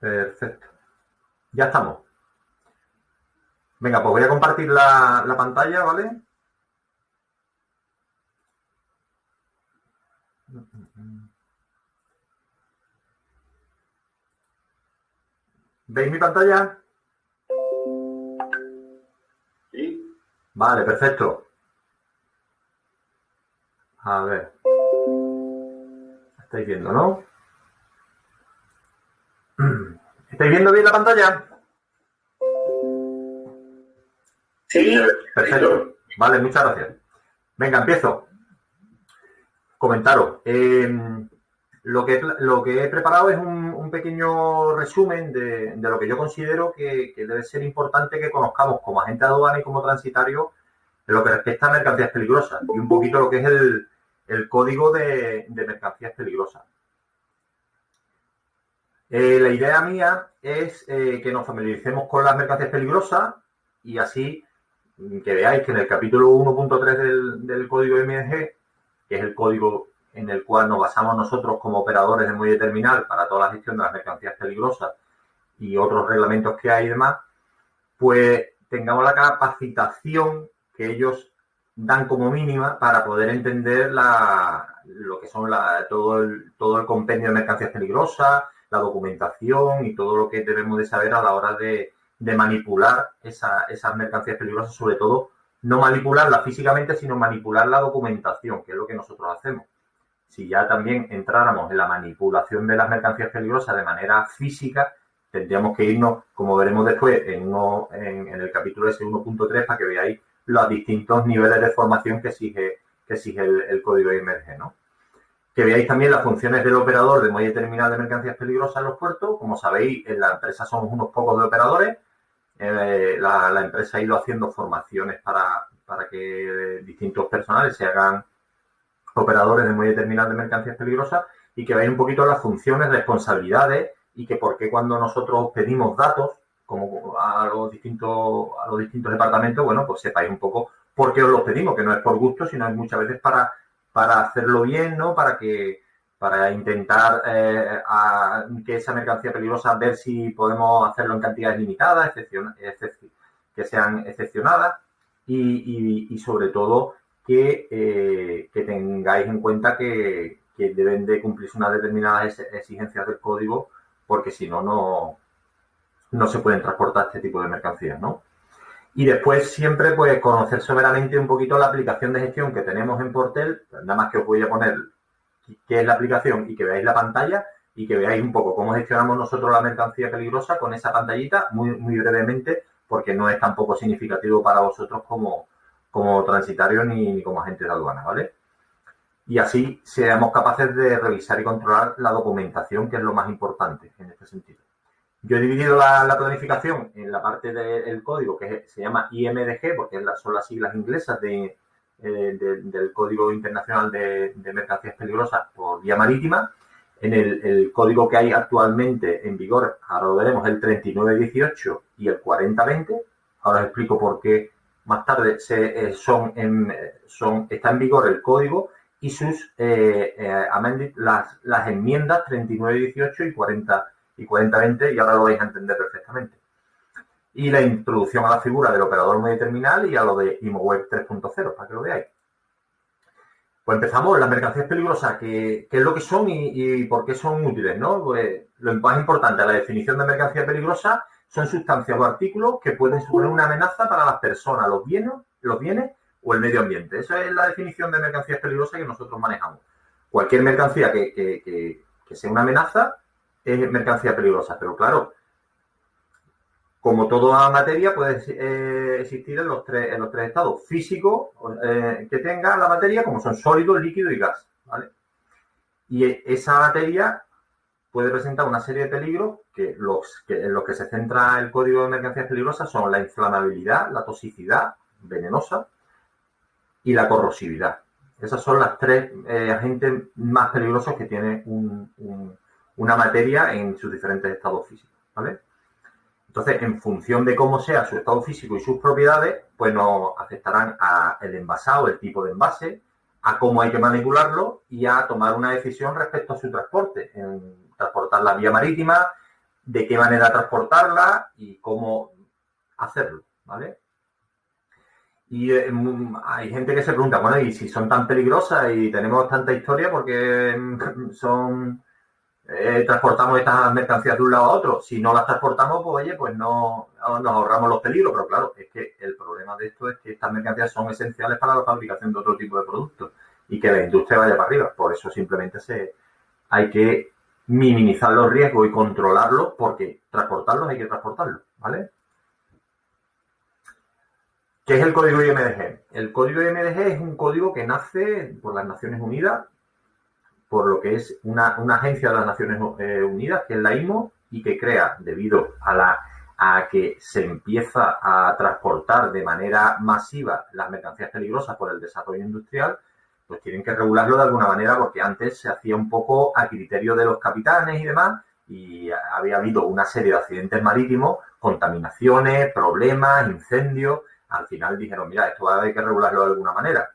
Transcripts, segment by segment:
Perfecto. Ya estamos. Venga, pues voy a compartir la pantalla, ¿vale? ¿Veis mi pantalla? Sí. Vale, perfecto. A ver. Estáis viendo, ¿no? ¿Estáis viendo bien la pantalla? Sí. Perfecto. Vale, muchas gracias. Venga, empiezo. Comentaros. Lo que he preparado es un pequeño resumen de lo que yo considero que debe ser importante que conozcamos como agente de aduana y como transitario en lo que respecta a mercancías peligrosas y un poquito lo que es el código de mercancías peligrosas. La idea mía es que nos familiaricemos con las mercancías peligrosas y así que veáis que en el capítulo 1.3 del código MDG, que es el código en el cual nos basamos nosotros como operadores de muelle terminal para toda la gestión de las mercancías peligrosas y otros reglamentos que hay y demás, pues tengamos la capacitación que ellos dan como mínima para poder entender lo que son todo el compendio de mercancías peligrosas, la documentación y todo lo que debemos de saber a la hora de manipular esas mercancías peligrosas, sobre todo no manipularlas físicamente, sino manipular la documentación, que es lo que nosotros hacemos. Si ya también entráramos en la manipulación de las mercancías peligrosas de manera física, tendríamos que irnos, como veremos después, en el capítulo ese 1.3 para que veáis los distintos niveles de formación que exige el código IMRG, ¿no? Que veáis también las funciones del operador de muelle terminal de mercancías peligrosas en los puertos. Como sabéis, en la empresa somos unos pocos de operadores. La empresa ha ido haciendo formaciones para que distintos personales se hagan operadores de muelle terminal de mercancías peligrosas y que veáis un poquito las funciones, responsabilidades y que por qué cuando nosotros pedimos datos como a los distintos departamentos, bueno, pues sepáis un poco por qué os los pedimos, que no es por gusto, sino es muchas veces para hacerlo bien, ¿no? Para intentar que esa mercancía peligrosa, ver si podemos hacerlo en cantidades limitadas, que sean excepcionadas y sobre todo que tengáis en cuenta que deben de cumplirse unas determinadas exigencias del código, porque si no se pueden transportar este tipo de mercancías, ¿no? Y después siempre, pues, conocer soberanamente un poquito la aplicación de gestión que tenemos en Portel, nada más que os voy a poner qué es la aplicación y que veáis la pantalla y que veáis un poco cómo gestionamos nosotros la mercancía peligrosa con esa pantallita, muy, muy brevemente, porque no es tampoco significativo para vosotros como transitario ni como agente de aduana, ¿vale? Y así seamos capaces de revisar y controlar la documentación, que es lo más importante en este sentido. Yo he dividido la planificación en la parte del código que se llama IMDG, porque son las siglas inglesas del Código Internacional de Mercancías Peligrosas por vía marítima. En el código que hay actualmente en vigor, ahora lo veremos, el 3918 y el 4020. Ahora os explico por qué más tarde está en vigor el código y las enmiendas 3918 y 4020, y ahora lo vais a entender perfectamente. Y la introducción a la figura del operador muelle terminal y a lo de IMOWeb 3.0, para que lo veáis. Pues empezamos. Las mercancías peligrosas, ¿qué es lo que son y por qué son útiles, ¿no? Pues lo más importante, la definición de mercancía peligrosa son sustancias o artículos que pueden suponer una amenaza para las personas, los bienes o el medio ambiente. Esa es la definición de mercancías peligrosas que nosotros manejamos. Cualquier mercancía que sea una amenaza es mercancía peligrosa, pero claro, como toda materia puede existir en los tres estados físicos que tenga la materia, como son sólido, líquido y gas, ¿vale? Y esa materia puede presentar una serie de peligros que en los que se centra el código de mercancías peligrosas son la inflamabilidad, la toxicidad venenosa y la corrosividad. Esas son las tres agentes más peligrosos que tiene una materia en sus diferentes estados físicos, ¿vale? Entonces, en función de cómo sea su estado físico y sus propiedades, pues nos afectarán al envasado, el tipo de envase, a cómo hay que manipularlo y a tomar una decisión respecto a su transporte, en transportar la vía marítima, de qué manera transportarla y cómo hacerlo, ¿vale? Y hay gente que se pregunta, bueno, y si son tan peligrosas y tenemos tanta historia, porque transportamos estas mercancías de un lado a otro? Si no las transportamos, pues oye, pues no nos ahorramos los peligros, pero claro, es que el problema de esto es que estas mercancías son esenciales para la fabricación de otro tipo de productos y que la industria vaya para arriba. Por eso simplemente hay que minimizar los riesgos y controlarlos, porque transportarlos hay que transportarlos, ¿vale? ¿Qué es el código IMDG? El código IMDG es un código que nace por las Naciones Unidas, por lo que es una agencia de las Naciones Unidas, que es la IMO, y que crea, debido a que se empieza a transportar de manera masiva las mercancías peligrosas por el desarrollo industrial, pues tienen que regularlo de alguna manera, porque antes se hacía un poco a criterio de los capitanes y demás, y había habido una serie de accidentes marítimos, contaminaciones, problemas, incendios. Al final dijeron, mira, esto hay que regularlo de alguna manera.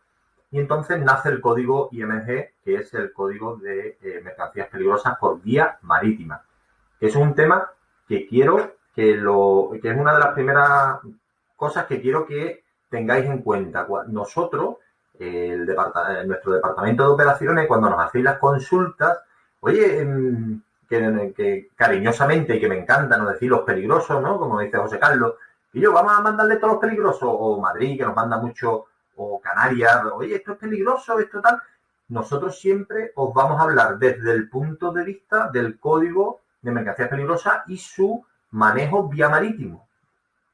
Y entonces nace el código IMG, que es el código de mercancías peligrosas por vía marítima. Es un tema que quiero que es una de las primeras cosas que quiero que tengáis en cuenta. Nosotros, nuestro departamento de operaciones, cuando nos hacéis las consultas, oye, que cariñosamente y que me encanta no decir los peligrosos, ¿no? Como dice José Carlos, y yo, vamos a mandarle todos los peligrosos, o Madrid, que nos manda mucho, o Canarias, oye, esto es peligroso, esto tal. Nosotros siempre os vamos a hablar desde el punto de vista del código de mercancías peligrosas y su manejo vía marítimo.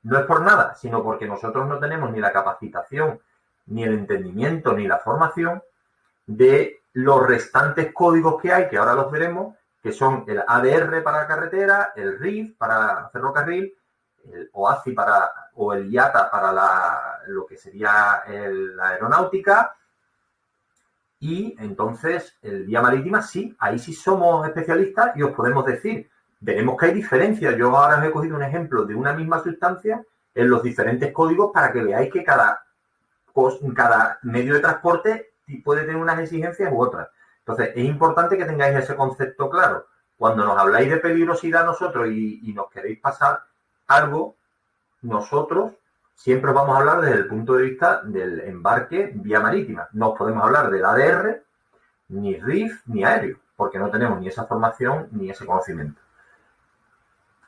No es por nada, sino porque nosotros no tenemos ni la capacitación, ni el entendimiento, ni la formación de los restantes códigos que hay, que ahora los veremos, que son el ADR para carretera, el RIF para ferrocarril, el OACI o el IATA para lo que sería la aeronáutica. Y entonces, el vía marítima, sí, ahí sí somos especialistas y os podemos decir, veremos que hay diferencias. Yo ahora os he cogido un ejemplo de una misma sustancia en los diferentes códigos para que veáis que cada medio de transporte puede tener unas exigencias u otras. Entonces, es importante que tengáis ese concepto claro. Cuando nos habláis de peligrosidad nosotros y nos queréis pasar algo, nosotros siempre os vamos a hablar desde el punto de vista del embarque vía marítima. No os podemos hablar del ADR, ni RIF, ni aéreo, porque no tenemos ni esa formación ni ese conocimiento.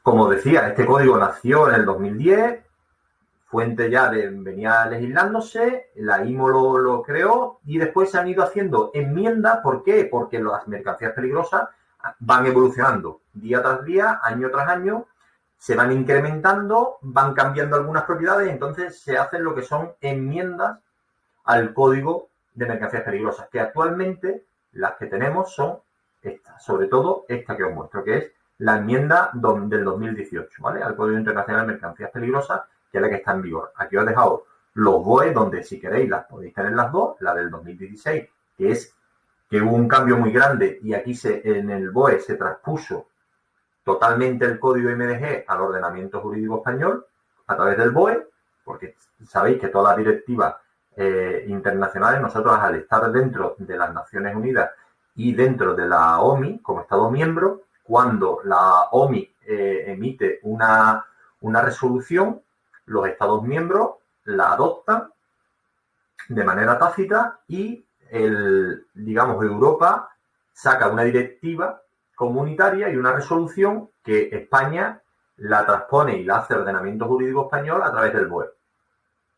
Como decía, este código nació en el 2010, fuente ya venía legislándose, la IMO lo creó y después se han ido haciendo enmiendas. ¿Por qué? Porque las mercancías peligrosas van evolucionando día tras día, año tras año, se van incrementando, van cambiando algunas propiedades, entonces se hacen lo que son enmiendas al código de mercancías peligrosas, que actualmente las que tenemos son estas, sobre todo esta que os muestro, que es la enmienda del 2018, ¿vale? Al Código Internacional de Mercancías Peligrosas, que es la que está en vigor. Aquí os he dejado los BOE, donde si queréis las podéis tener las dos, la del 2016, que hubo un cambio muy grande y aquí en el BOE se transpuso totalmente el código IMDG al ordenamiento jurídico español a través del BOE, porque sabéis que todas las directivas internacionales, nosotros al estar dentro de las Naciones Unidas y dentro de la OMI como Estado miembro, cuando la OMI emite una resolución, los Estados miembros la adoptan de manera tácita y Europa saca una directiva comunitaria y una resolución que España la transpone y la hace ordenamiento jurídico español a través del BOE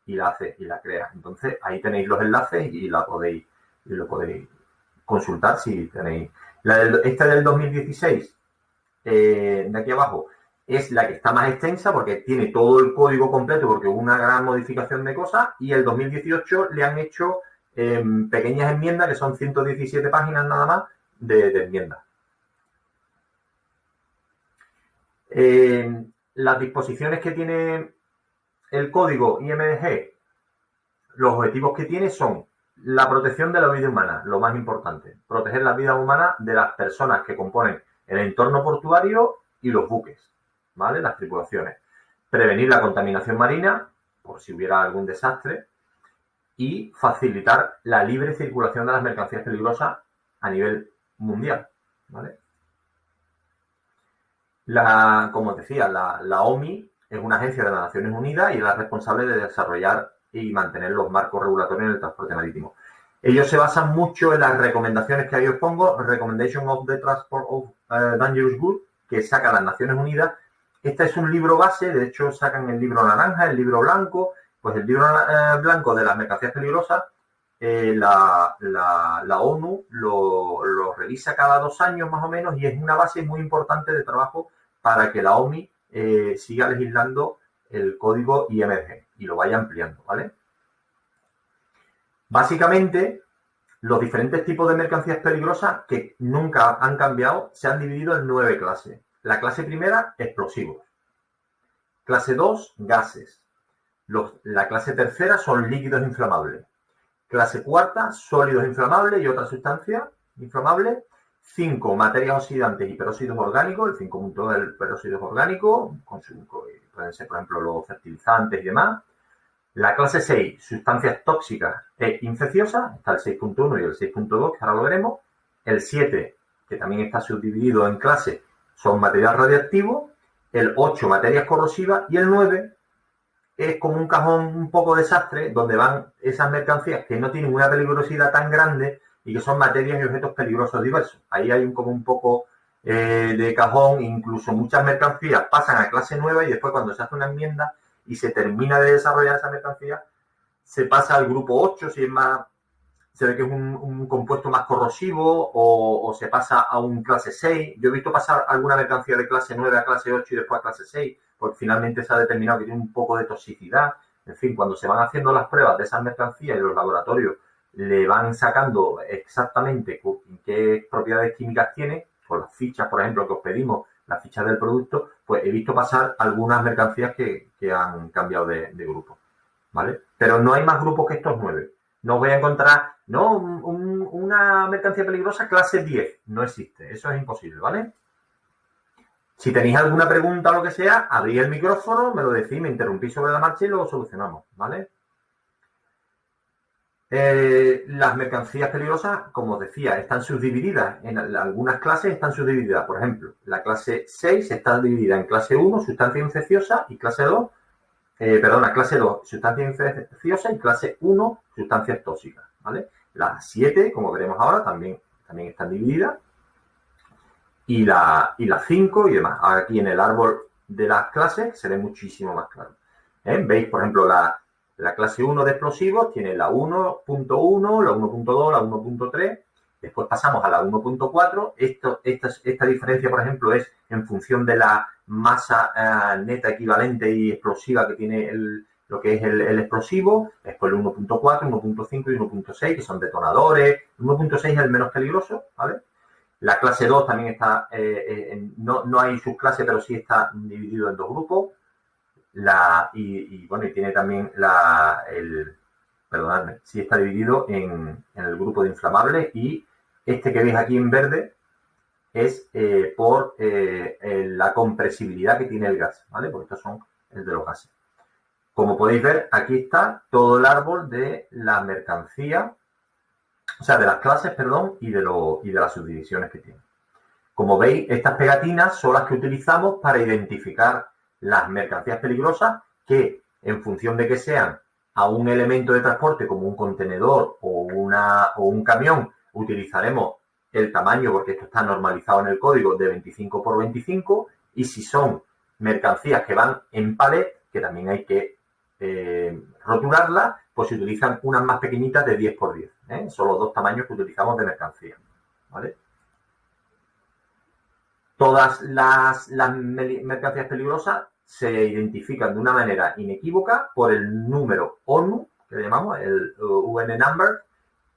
y la crea. Entonces ahí tenéis los enlaces y lo podéis consultar si tenéis. Esta del 2016 de aquí abajo es la que está más extensa porque tiene todo el código completo, porque hubo una gran modificación de cosas, y el 2018 le han hecho pequeñas enmiendas que son 117 páginas nada más de enmiendas. Las disposiciones que tiene el código IMDG, los objetivos que tiene son la protección de la vida humana, lo más importante, proteger la vida humana de las personas que componen el entorno portuario y los buques, ¿vale? Las tripulaciones. Prevenir la contaminación marina, por si hubiera algún desastre, y facilitar la libre circulación de las mercancías peligrosas a nivel mundial, ¿vale? Como os decía, la OMI es una agencia de las Naciones Unidas y es la responsable de desarrollar y mantener los marcos regulatorios en el transporte marítimo. Ellos se basan mucho en las recomendaciones que ahí os pongo, Recommendation of the Transport of Dangerous Goods, que saca las Naciones Unidas. Este es un libro base, de hecho sacan el libro naranja, el libro blanco. Pues el libro blanco de las mercancías peligrosas, la ONU lo revisa cada 2 años más o menos y es una base muy importante de trabajo para que la OMI siga legislando el código IMG y lo vaya ampliando, ¿vale? Básicamente, los diferentes tipos de mercancías peligrosas que nunca han cambiado se han dividido en 9 clases. La clase primera, explosivos. Clase 2, gases. La clase tercera son líquidos inflamables. Clase cuarta, sólidos inflamables y otras sustancias inflamables. 5, materias oxidantes y peróxidos orgánicos. El 5.1 del peróxidos orgánicos, pueden ser, por ejemplo, los fertilizantes y demás. La clase 6, sustancias tóxicas e infecciosas. Está el 6.1 y el 6.2, que ahora lo veremos. El 7, que también está subdividido en clases, son material radiactivo. El 8, materias corrosivas. Y el 9, es como un cajón un poco desastre donde van esas mercancías que no tienen una peligrosidad tan grande y que son materias y objetos peligrosos diversos. Ahí hay como un poco de cajón, incluso muchas mercancías pasan a clase nueva y después cuando se hace una enmienda y se termina de desarrollar esa mercancía, se pasa al grupo 8, si es más, se ve que es un compuesto más corrosivo o se pasa a un clase 6. Yo he visto pasar alguna mercancía de clase 9 a clase 8 y después a clase 6, porque finalmente se ha determinado que tiene un poco de toxicidad. En fin, cuando se van haciendo las pruebas de esas mercancías y los laboratorios le van sacando exactamente qué propiedades químicas tiene, con las fichas, por ejemplo, que os pedimos, las fichas del producto, pues he visto pasar algunas mercancías que han cambiado de grupo, ¿vale? Pero no hay más grupos que estos 9. No voy a encontrar, no, una mercancía peligrosa clase 10. No existe, eso es imposible, ¿vale? Si tenéis alguna pregunta o lo que sea, abrid el micrófono, me lo decís, me interrumpís sobre la marcha y lo solucionamos, ¿vale? Las mercancías peligrosas, como os decía, están subdivididas. En algunas clases están subdivididas. Por ejemplo, la clase 6 está dividida en clase 1, sustancia infecciosa, y clase 2, clase 2, sustancias infecciosas, y clase 1, sustancias tóxicas, ¿vale? Las 7, como veremos ahora, también están divididas. Y las 5 y demás. Aquí en el árbol de las clases se ve muchísimo más claro. ¿Veis, por ejemplo, la clase 1 de explosivos tiene la 1.1, la 1.2, la 1.3. Después pasamos a la 1.4. Esta diferencia, por ejemplo, es en función de la masa neta equivalente y explosiva que tiene lo que es el explosivo. Después el 1.4, 1.5 y 1.6, que son detonadores. El 1.6 es el menos peligroso, ¿vale? La clase 2 también está, no hay subclase, pero sí está dividido en 2 grupos. Y tiene también perdonadme, sí está dividido en el grupo de inflamables, y este que veis aquí en verde es por la compresibilidad que tiene el gas, ¿vale? Porque estos son el de los gases. Como podéis ver, aquí está todo el árbol de la mercancía, o sea, de las clases, perdón, y de las subdivisiones que tiene. Como veis, estas pegatinas son las que utilizamos para identificar las mercancías peligrosas que, en función de que sean a un elemento de transporte como un contenedor o un camión, utilizaremos el tamaño, porque esto está normalizado en el código, de 25 por 25, y si son mercancías que van en palet, que también hay que rotularlas, pues se utilizan unas más pequeñitas de 10 por 10. Son los 2 tamaños que utilizamos de mercancía, ¿vale? Todas las mercancías peligrosas se identifican de una manera inequívoca por el número ONU, que le llamamos el UN number,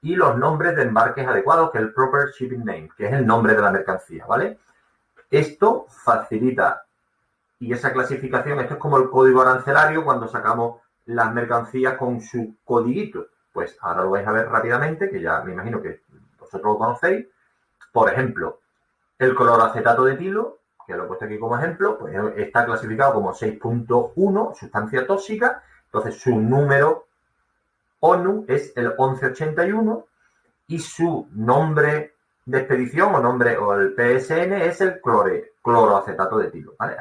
y los nombres de embarques adecuados, que es el proper shipping name, que es el nombre de la mercancía, ¿vale? Esto facilita, y esa clasificación, esto es como el código arancelario cuando sacamos las mercancías con su codiguito. Pues ahora lo vais a ver rápidamente, que ya me imagino que vosotros lo conocéis. Por ejemplo, el cloroacetato de etilo, que lo he puesto aquí como ejemplo, pues está clasificado como 6.1, sustancia tóxica. Entonces su número ONU es el 1181 y su nombre de expedición o nombre o el PSN es el cloroacetato de etilo, ¿vale?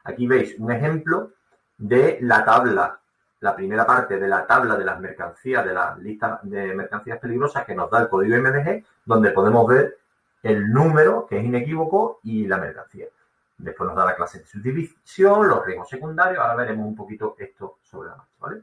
Aquí veis un ejemplo de la tabla, la primera parte de la tabla de las mercancías, de la lista de mercancías peligrosas que nos da el código MDG, donde podemos ver el número, que es inequívoco, y la mercancía. Después nos da la clase de subdivisión, los riesgos secundarios. Ahora veremos un poquito esto sobre la marcha, ¿vale?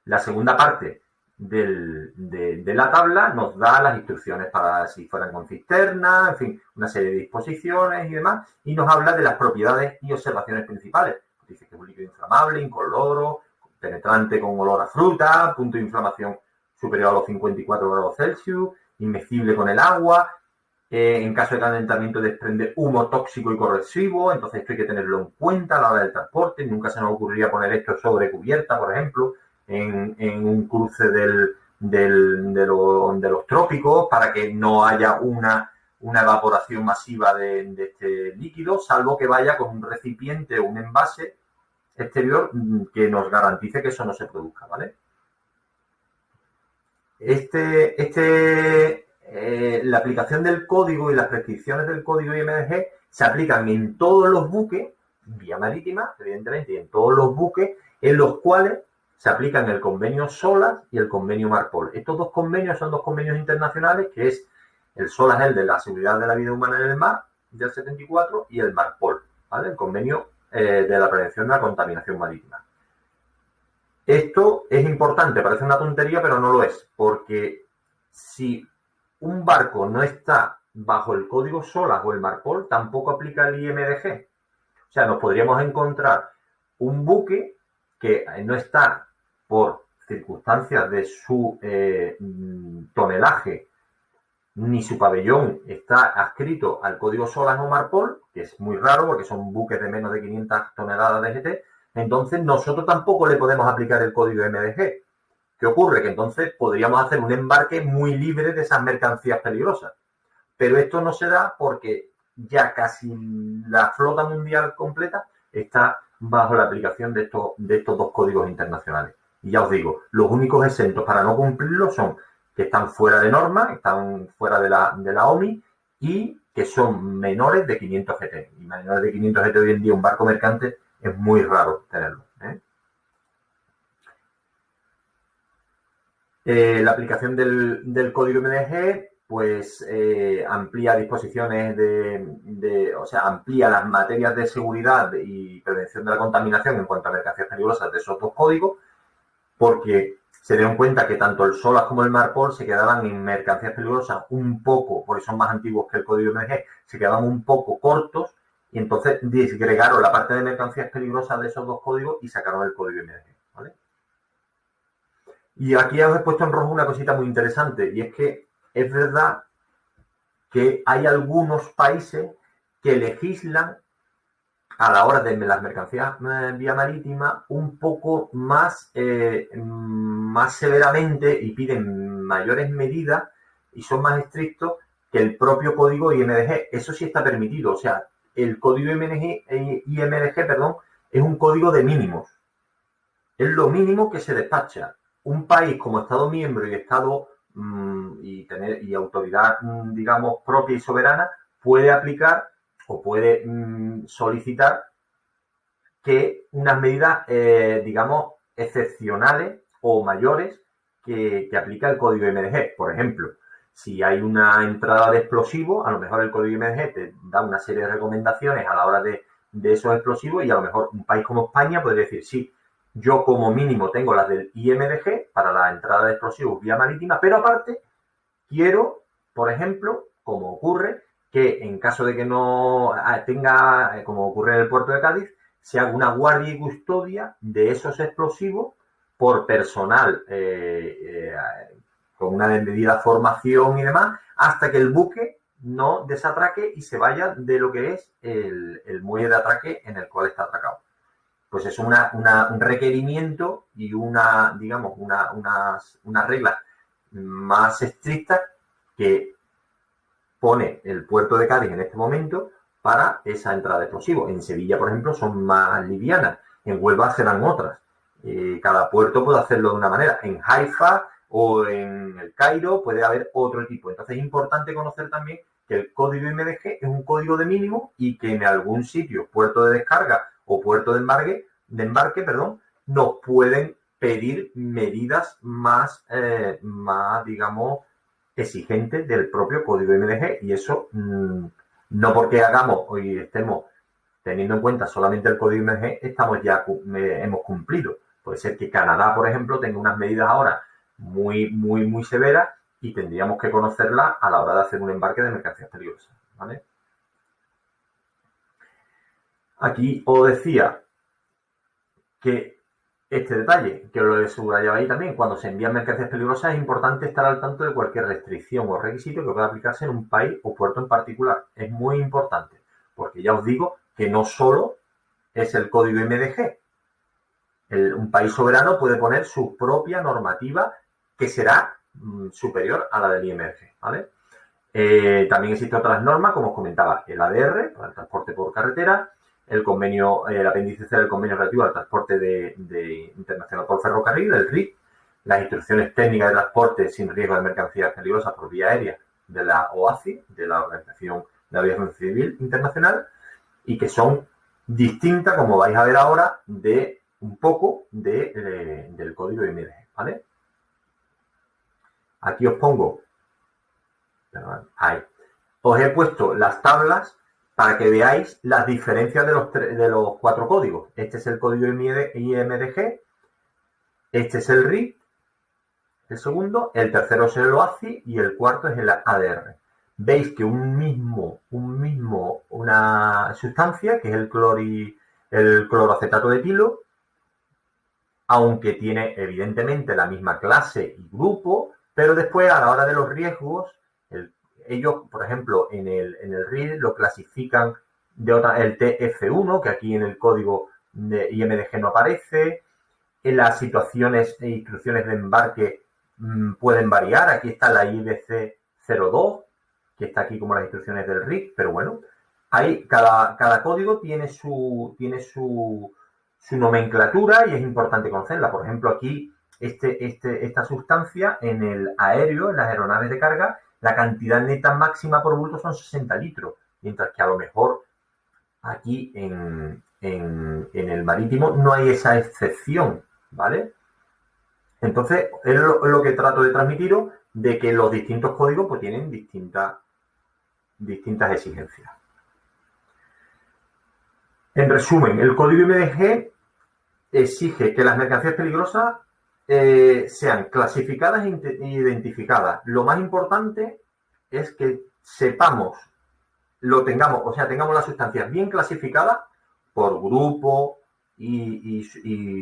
La segunda parte de la tabla nos da las instrucciones para si fueran con cisterna, en fin, una serie de disposiciones y demás, y nos habla de las propiedades y observaciones principales. Dice que es un líquido inflamable, incoloro, penetrante con olor a fruta, punto de inflamación superior a los 54 grados Celsius, inmezcible con el agua, en caso de calentamiento desprende humo tóxico y corrosivo, entonces esto hay que tenerlo en cuenta a la hora del transporte. Nunca se nos ocurriría poner esto sobre cubierta, por ejemplo, en un cruce de los trópicos, para que no haya una evaporación masiva de este líquido, salvo que vaya con un recipiente o un envase exterior que nos garantice que eso no se produzca, ¿vale? La aplicación del código y las prescripciones del código IMDG se aplican en todos los buques, vía marítima, evidentemente, y en todos los buques en los cuales se aplican el convenio SOLAS y el convenio MARPOL. Estos dos convenios son dos convenios internacionales, que es el SOLAS, el de la seguridad de la vida humana en el mar, del 74, y el MARPOL, ¿vale? El convenio de la prevención de la contaminación marítima. Esto es importante, parece una tontería, pero no lo es, porque si un barco no está bajo el código SOLAS o el MARPOL, tampoco aplica el IMDG. O sea, nos podríamos encontrar un buque que no está por circunstancias de su tonelaje, ni su pabellón está adscrito al código SOLAS o MARPOL, que es muy raro porque son buques de menos de 500 toneladas de GT, entonces nosotros tampoco le podemos aplicar el código MDG. ¿Qué ocurre? Que entonces podríamos hacer un embarque muy libre de esas mercancías peligrosas. Pero esto no se da porque ya casi la flota mundial completa está bajo la aplicación de estos dos códigos internacionales. Y ya os digo, los únicos exentos para no cumplirlo son que están fuera de norma, están fuera de la OMI y que son menores de 500 GT. Y menores de 500 GT hoy en día un barco mercante es muy raro tenerlo, ¿eh? La aplicación del código MDG pues amplía disposiciones o sea, amplía las materias de seguridad y prevención de la contaminación en cuanto a mercancías peligrosas de esos dos códigos, porque se dieron cuenta que tanto el SOLAS como el MARPOL se quedaban en mercancías peligrosas un poco, porque son más antiguos que el código MDG, se quedaban un poco cortos, y entonces disgregaron la parte de mercancías peligrosas de esos dos códigos y sacaron el código MDG, ¿vale? Y aquí os he puesto en rojo una cosita muy interesante, y es que es verdad que hay algunos países que legislan a la hora de las mercancías vía marítima un poco más severamente y piden mayores medidas y son más estrictos que el propio código IMDG. Eso sí está permitido. O sea, el código IMDG, perdón, es un código de mínimos. Es lo mínimo que se despacha. Un país como Estado miembro y Estado y autoridad, digamos, propia y soberana, puede aplicar o puede solicitar que unas medidas, digamos, excepcionales o mayores que aplica el código MDG. Por ejemplo, si hay una entrada de explosivos, a lo mejor el código MDG te da una serie de recomendaciones a la hora de esos explosivos y a lo mejor un país como España podría decir, sí, yo como mínimo tengo las del IMDG para la entrada de explosivos vía marítima, pero aparte quiero, por ejemplo, como ocurre, que en caso de que no tenga, como ocurre en el puerto de Cádiz, se haga una guardia y custodia de esos explosivos por personal con una debida formación y demás, hasta que el buque no desatraque y se vaya de lo que es el muelle de atraque en el cual está atracado. Pues es un requerimiento y digamos, unas reglas más estrictas que pone el puerto de Cádiz en este momento para esa entrada de explosivos. En Sevilla, por ejemplo, son más livianas. En Huelva serán otras. Cada puerto puede hacerlo de una manera. En Haifa o en el Cairo puede haber otro tipo. Entonces es importante conocer también que el código IMDG es un código de mínimo y que en algún sitio, puerto de descarga o puerto de embarque, nos pueden pedir medidas más, digamos, exigentes del propio código IMDG. Y eso no porque hagamos y estemos teniendo en cuenta solamente el código IMDG, hemos cumplido. Puede ser que Canadá, por ejemplo, tenga unas medidas ahora muy severas y tendríamos que conocerlas a la hora de hacer un embarque de mercancías peligrosas, ¿vale? Aquí os decía que este detalle, que lo subrayaba ahí también, cuando se envían mercancías peligrosas es importante estar al tanto de cualquier restricción o requisito que pueda aplicarse en un país o puerto en particular. Es muy importante, porque ya os digo que no solo es el código IMDG. Un país soberano puede poner su propia normativa que será superior a la del IMDG, ¿vale? También existen otras normas, como os comentaba, el ADR, para el transporte por carretera, el convenio, el apéndice C del convenio relativo al transporte de internacional por ferrocarril, el RIC, las instrucciones técnicas de transporte sin riesgo de mercancías peligrosas por vía aérea de la OACI, de la Organización de Aviación Civil Internacional, y que son distintas, como vais a ver ahora, de un poco del código IMDG, ¿vale? Aquí os pongo, ahí, os he puesto las tablas para que veáis las diferencias de los 4 códigos. Este es el código IMDG, este es el RIC, el segundo, el tercero es el OACI y el cuarto es el ADR. Veis que una sustancia, que es el cloroacetato de etilo, aunque tiene evidentemente la misma clase y grupo, pero después a la hora de los riesgos, ellos, por ejemplo, en el RID lo clasifican el TF1, que aquí en el código de IMDG no aparece. En las situaciones e instrucciones de embarque pueden variar. Aquí está la IBC 02, que está aquí como las instrucciones del RIC, pero bueno, ahí cada código tiene su nomenclatura y es importante conocerla. Por ejemplo, aquí esta sustancia en el aéreo, en las aeronaves de carga, la cantidad neta máxima por bulto son 60 litros, mientras que a lo mejor aquí en el marítimo no hay esa excepción, ¿vale? Entonces, es lo que trato de transmitiros, de que los distintos códigos pues tienen distintas exigencias. En resumen, el código IMDG exige que las mercancías peligrosas sean clasificadas e identificadas. Lo más importante es que sepamos, tengamos las sustancias bien clasificadas por grupo y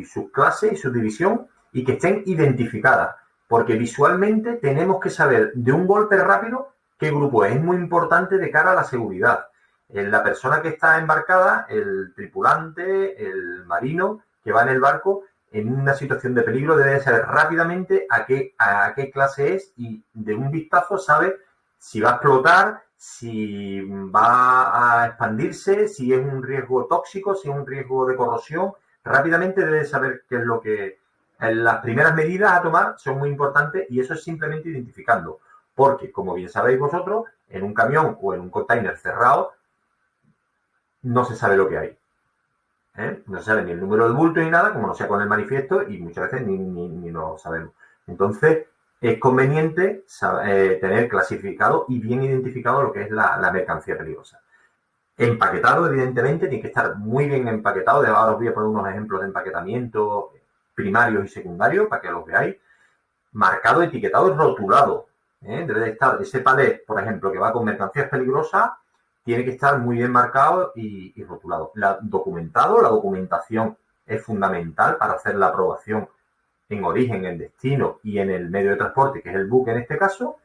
subclase y subdivisión, y que estén identificadas, porque visualmente tenemos que saber de un golpe rápido qué grupo es. Es muy importante de cara a la seguridad. La persona que está embarcada, el tripulante, el marino que va en el barco, en una situación de peligro debe saber rápidamente a qué clase es, y de un vistazo sabe si va a explotar, si va a expandirse, si es un riesgo tóxico, si es un riesgo de corrosión. Rápidamente debe saber qué es lo que... Las primeras medidas a tomar son muy importantes, y eso es simplemente identificando. Porque, como bien sabéis vosotros, en un camión o en un container cerrado no se sabe lo que hay. No se sabe ni el número de bulto ni nada, como no sea con el manifiesto, y muchas veces ni lo sabemos. Entonces, es conveniente tener clasificado y bien identificado lo que es la mercancía peligrosa. Empaquetado, evidentemente, tiene que estar muy bien empaquetado. Ahora os voy a poner unos ejemplos de empaquetamiento primarios y secundarios para que los veáis. Marcado, etiquetado y rotulado. Debe de estar ese palet, por ejemplo, que va con mercancías peligrosas, tiene que estar muy bien marcado y rotulado. La documentación es fundamental para hacer la aprobación en origen, en destino y en el medio de transporte, que es el buque en este caso.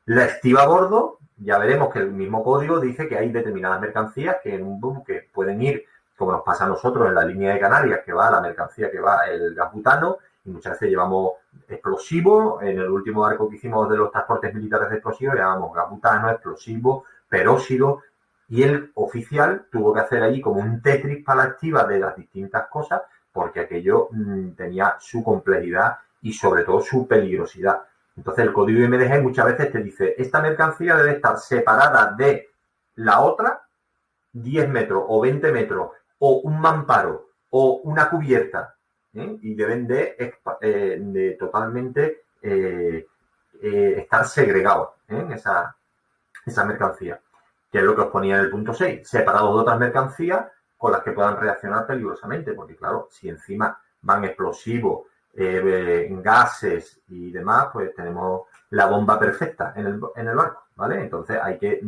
La estiva a bordo, ya veremos que el mismo código dice que hay determinadas mercancías que en un buque pueden ir, como nos pasa a nosotros en la línea de Canarias, que va la mercancía, que va el gas butano, y muchas veces llevamos explosivos. En el último barco que hicimos de los transportes militares de explosivos, llevamos gas butano, explosivo, peróxido, y el oficial tuvo que hacer allí como un Tetris para la activa de las distintas cosas, porque aquello tenía su complejidad y sobre todo su peligrosidad. Entonces el código IMDG muchas veces te dice, esta mercancía debe estar separada de la otra 10 metros o 20 metros o un mamparo o una cubierta, y deben de totalmente estar segregados en esa mercancía, que es lo que os ponía en el punto 6, separados de otras mercancías con las que puedan reaccionar peligrosamente, porque claro, si encima van explosivos, gases y demás, pues tenemos la bomba perfecta en el barco, ¿vale? Entonces hay que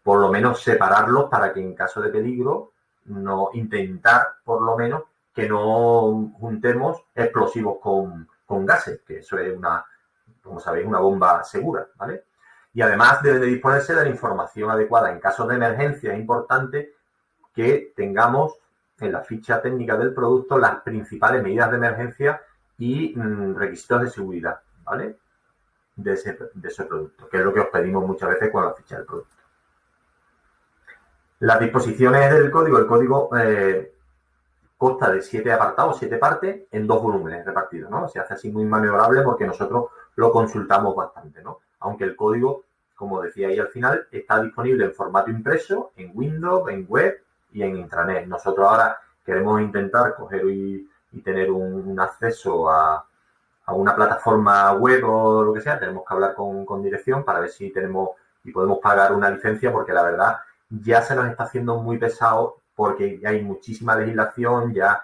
por lo menos separarlos para que en caso de peligro no intentar por lo menos que no juntemos explosivos con gases, que eso es como sabéis, una bomba segura, ¿vale? Y además deben de disponerse de la información adecuada. En caso de emergencia es importante que tengamos en la ficha técnica del producto las principales medidas de emergencia y requisitos de seguridad, ¿vale? De ese producto, que es lo que os pedimos muchas veces con la ficha del producto. Las disposiciones del código, el código consta de 7 apartados, 7 partes, en 2 volúmenes repartidos, ¿no? Se hace así muy maniobrable porque nosotros lo consultamos bastante, ¿no? Aunque el código, como decía ahí al final, está disponible en formato impreso, en Windows, en web y en intranet. Nosotros ahora queremos intentar coger y tener un acceso a una plataforma web o lo que sea. Tenemos que hablar con dirección para ver si tenemos y podemos pagar una licencia, porque la verdad ya se nos está haciendo muy pesado porque ya hay muchísima legislación, ya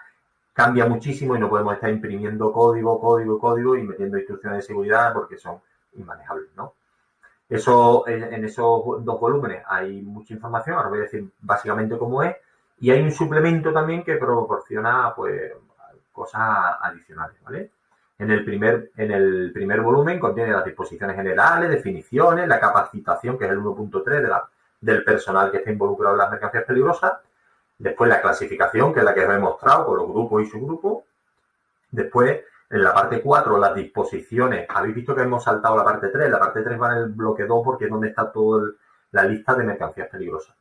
cambia muchísimo y no podemos estar imprimiendo código y metiendo instrucciones de seguridad porque son inmanejables, ¿no? Eso, en esos 2 volúmenes hay mucha información, ahora voy a decir básicamente cómo es, y hay un suplemento también que proporciona pues cosas adicionales, ¿vale? En el primer volumen contiene las disposiciones generales, definiciones, la capacitación, que es el 1.3 del personal que está involucrado en las mercancías peligrosas. Después la clasificación, que es la que os he mostrado, con los grupos y subgrupos. Después, en la parte 4, las disposiciones. Habéis visto que hemos saltado la parte 3. La parte 3 va en el bloque 2 porque es donde está toda la lista de mercancías peligrosas.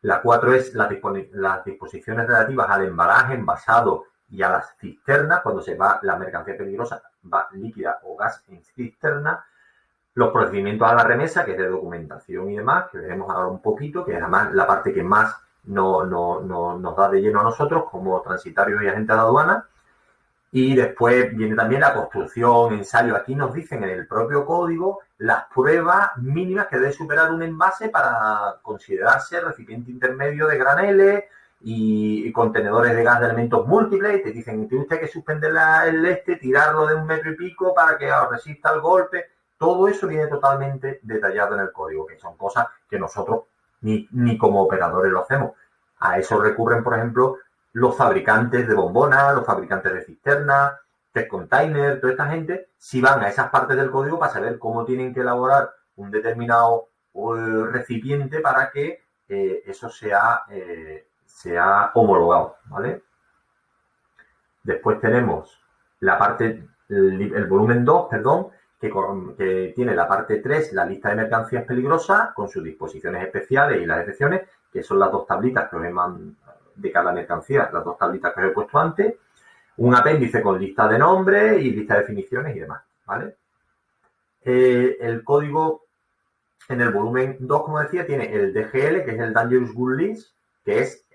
La 4 es las disposiciones relativas al embalaje, envasado y a las cisternas, cuando se va la mercancía peligrosa, va líquida o gas en cisterna. Los procedimientos a la remesa, que es de documentación y demás, que veremos ahora un poquito, que es además la parte que más nos da de lleno a nosotros como transitarios y agentes de aduana. Y después viene también la construcción, ensayo. Aquí nos dicen en el propio código las pruebas mínimas que debe superar un envase para considerarse recipiente intermedio de graneles y contenedores de gas de elementos múltiples. Y te dicen, tiene usted que suspender tirarlo de 1 metro y pico para que resista el golpe. Todo eso viene totalmente detallado en el código, que son cosas que nosotros ni como operadores lo hacemos. A eso recurren, por ejemplo, los fabricantes de bombonas, los fabricantes de cisternas, test container, toda esta gente, si van a esas partes del código para saber cómo tienen que elaborar un determinado recipiente para que eso sea homologado, ¿vale? Después tenemos el volumen 2, perdón, que tiene la parte 3, la lista de mercancías peligrosas, con sus disposiciones especiales y las excepciones, que son las 2 tablitas que os he de cada mercancía, las 2 tablitas que os he puesto antes, un apéndice con lista de nombres y lista de definiciones y demás, ¿vale? El código en el volumen 2, como decía, tiene el DGL, que es el Dangerous Goods List, que es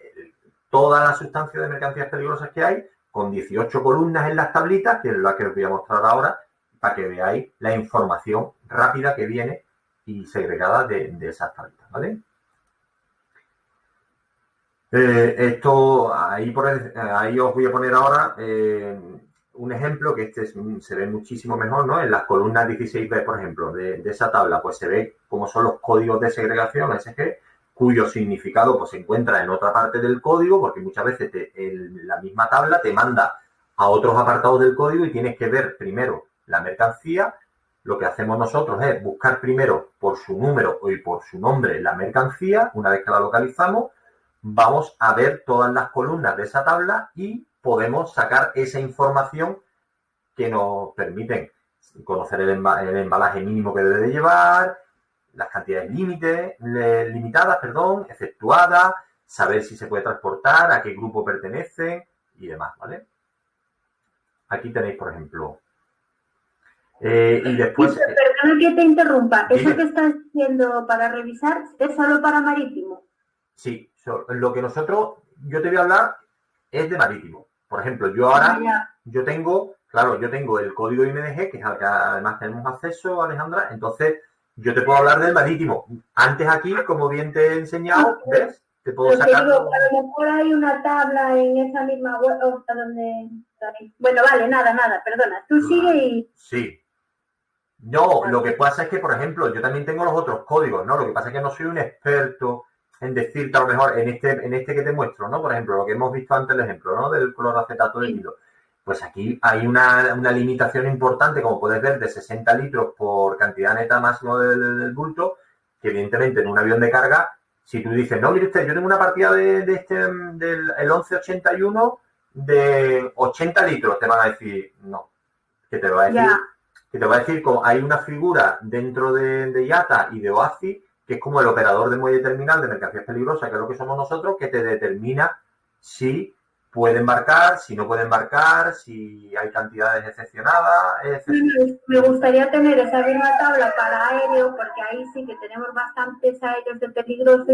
toda la sustancia de mercancías peligrosas que hay, con 18 columnas en las tablitas, que es la que os voy a mostrar ahora, para que veáis la información rápida que viene y segregada de esas tablitas, ¿vale? Ahí os voy a poner ahora un ejemplo que se ve muchísimo mejor, ¿no? En las columnas 16B, por ejemplo, de esa tabla, pues se ve cómo son los códigos de segregación SG, cuyo significado pues se encuentra en otra parte del código, porque muchas veces la misma tabla te manda a otros apartados del código y tienes que ver primero la mercancía. Lo que hacemos nosotros es buscar primero por su número y por su nombre la mercancía. Una vez que la localizamos, vamos a ver todas las columnas de esa tabla y podemos sacar esa información que nos permiten conocer el embalaje mínimo que debe de llevar, las cantidades limitadas, efectuadas, saber si se puede transportar, a qué grupo pertenece y demás, ¿vale? Aquí tenéis, por ejemplo. Y después... Perdona que te interrumpa. Dime. ¿Eso que estás diciendo para revisar es solo para marítimo? Sí, lo que yo te voy a hablar es de marítimo. Por ejemplo, yo tengo el código IMDG, que es al que además tenemos acceso, Alejandra, entonces yo te puedo hablar del marítimo. Antes aquí, como bien te he enseñado, ¿ves? Te puedo sacar... A lo mejor hay una tabla en esa misma web, donde... Bueno, vale, nada, perdona. Tú sigue y... Sí. No, lo que pasa es que, por ejemplo, yo también tengo los otros códigos, ¿no? Lo que pasa es que no soy un experto en decirte a lo mejor en este que te muestro, ¿no? Por ejemplo, lo que hemos visto antes, el ejemplo, ¿no? Del cloracetato de etilo. Pues aquí hay una limitación importante, como puedes ver, de 60 litros por cantidad neta máximo del bulto, que evidentemente en un avión de carga, si tú dices, no, mire usted, yo tengo una partida del 1181 de 80 litros, te van a decir, no, que te va a decir... Que te va a decir, como hay una figura dentro de IATA y de OACI, que es como el operador de muelle terminal de mercancías peligrosas, que es lo que somos nosotros, que te determina si puede embarcar, si no puede embarcar, si hay cantidades excepcionadas. Me gustaría tener esa misma tabla para aéreo, porque ahí sí que tenemos bastantes aéreos de peligroso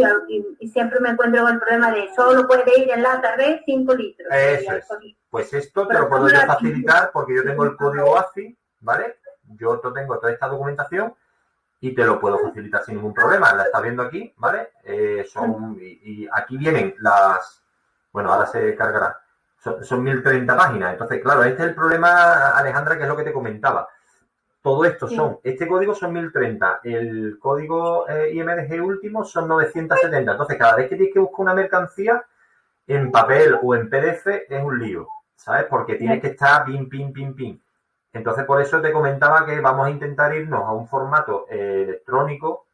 y siempre me encuentro con el problema de solo puede ir en la red 5 litros. Eso es. Pues esto te lo puedo yo facilitar porque yo tengo el código OACI, ¿vale? Yo tengo toda esta documentación y te lo puedo facilitar sin ningún problema. La estás viendo aquí, ¿vale? Y aquí vienen las... Bueno, ahora se cargará. Son 1030 páginas. Entonces, claro, este es el problema, Alejandra, que es lo que te comentaba. Todo esto este código son 1030. El código IMDG último son 970. Entonces, cada vez que tienes que buscar una mercancía en papel o en PDF es un lío, ¿sabes? Porque tienes que estar pin. Entonces, por eso te comentaba que vamos a intentar irnos a un formato electrónico